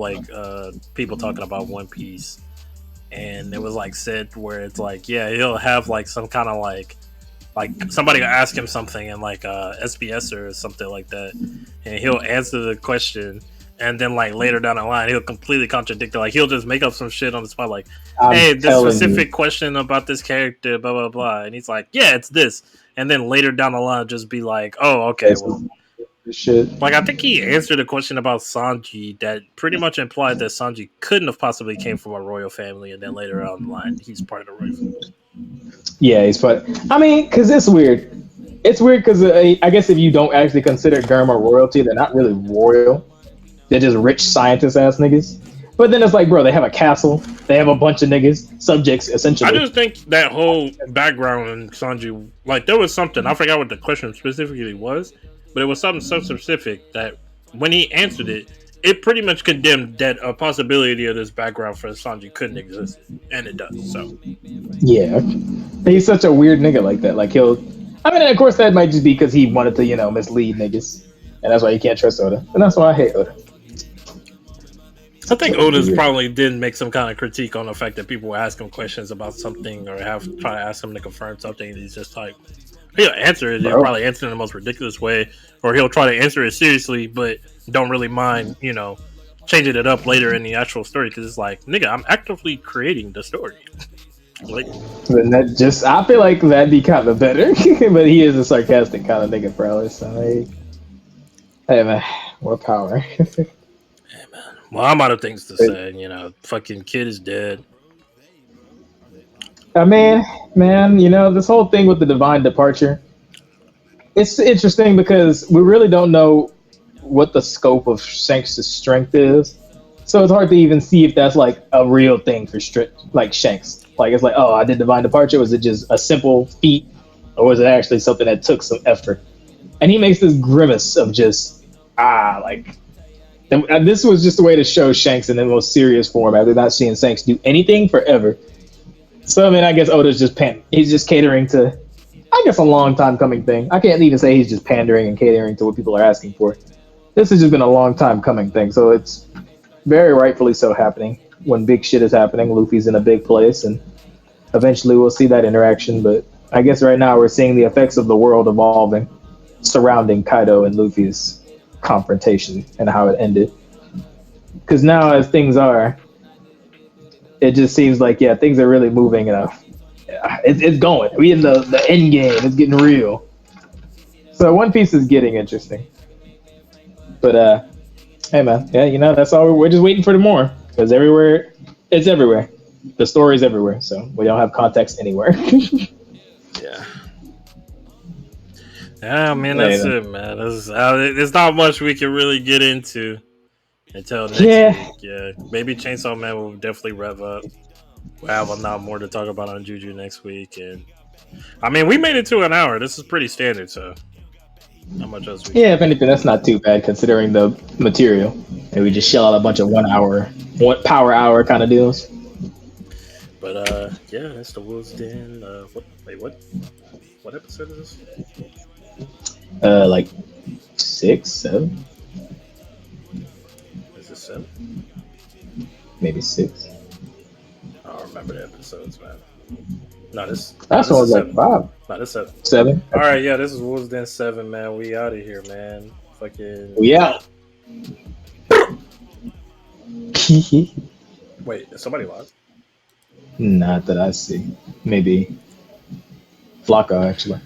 people talking about One Piece, and it was like said where it's like, yeah, he'll have like some kind of like somebody will ask him something in like SBS or something like that, and he'll answer the question, and then like later down the line he'll completely contradict it. Like he'll just make up some shit on the spot, like, hey, this specific question about this character, blah blah blah, and he's like, yeah, it's this, and then later down the line just be like, oh, okay, well, shit. like I think he answered a question about Sanji that pretty much implied that Sanji couldn't have possibly came from a royal family, and then later on the line he's part of the royal family. Yeah, he's part. I mean, because it's weird. It's weird because I guess if you don't actually consider Germa royalty, they're not really royal. They're just rich scientist ass niggas. But then it's like, bro, they have a castle. They have a bunch of niggas, subjects, essentially. I just think that whole background in Sanji, like there was something, I forgot what the question specifically was, but it was something so specific that when he answered it, it pretty much condemned that a possibility of this background for Sanji couldn't exist, and it does. So yeah, he's such a weird nigga like that. Like he'll, I mean, of course that might just be because he wanted to, mislead niggas, and that's why you can't trust Oda, and that's why I hate Oda. I think Otis probably did make some kind of critique on the fact that people would ask him questions about something or try to ask him to confirm something. He's just like, he'll answer it. He'll probably answer it in the most ridiculous way, or he'll try to answer it seriously, but don't really mind, changing it up later in the actual story because it's like, nigga, I'm actively creating the story. Like, I feel like that'd be kind of better, but he is a sarcastic kind of nigga, probably. So, hey man, more power. Well, I'm out of things to say. Fucking kid is dead. I mean, man, this whole thing with the divine departure, it's interesting because we really don't know what the scope of Shanks' strength is. So it's hard to even see if that's like a real thing for Shanks. Like, it's like, oh, I did divine departure. Was it just a simple feat? Or was it actually something that took some effort? And he makes this grimace of just, and this was just a way to show Shanks in the most serious form after not seeing Shanks do anything forever. So, I mean, I guess Oda's just he's just catering to, I guess, a long time coming thing. I can't even say he's just pandering and catering to what people are asking for. This has just been a long time coming thing, so it's very rightfully so happening. When big shit is happening, Luffy's in a big place, and eventually we'll see that interaction, but I guess right now we're seeing the effects of the world evolving surrounding Kaido and Luffy's confrontation and how it ended. Because now, as things are, it just seems like, things are really moving enough. It's going. We in the end game. It's getting real. So One Piece is getting interesting. But, hey man, that's all. We're just waiting for the more. Because it's everywhere. The story's everywhere, so we don't have context anywhere. Yeah. Yeah, man, that's it, man. There's not much we can really get into until next week. Yeah, maybe Chainsaw Man will definitely rev up. We'll have a lot more to talk about on Juju next week, and I mean, we made it to an hour. This is pretty standard, so not much else. If anything, that's not too bad considering the material, and we just shell out a bunch of 1 power hour kind of deals. But that's the Wolves Den. What episode is this? Like 6, 7. Is it 7? Maybe 6. I don't remember the episodes, man. No, this. That's one was like 5. No, this 7. 7. All right, this is Wolves Den 7, man. We out of here, man. Fucking. We out. Wait, is somebody live? Not that I see. Maybe Flacco, actually.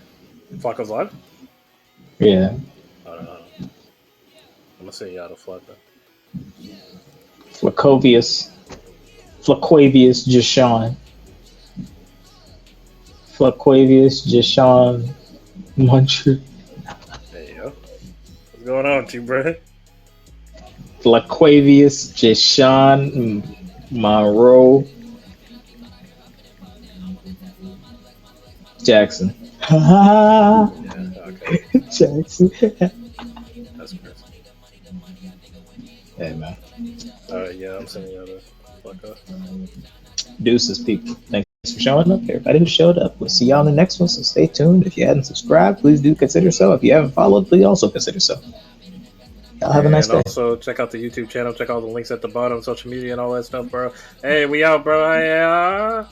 Flacco's live? Yeah. I don't know. I'm gonna say out of Flacco. Flaquavius Jashawn. Flaquavius Jashawn Muncher. There you go. What's going on, T-Bray? Flaquavius Jashawn Monroe Jackson. Okay. Jackson. That's crazy. Hey, man. I'm sending you the fuck up. Deuces, people. Thanks for showing up. Everybody who showed up. We'll see y'all in the next one, so stay tuned. If you hadn't subscribed, please do consider so. If you haven't followed, please also consider so. Y'all have a nice day. Also, check out the YouTube channel. Check out the links at the bottom, social media, and all that stuff, bro. Hey, we out, bro.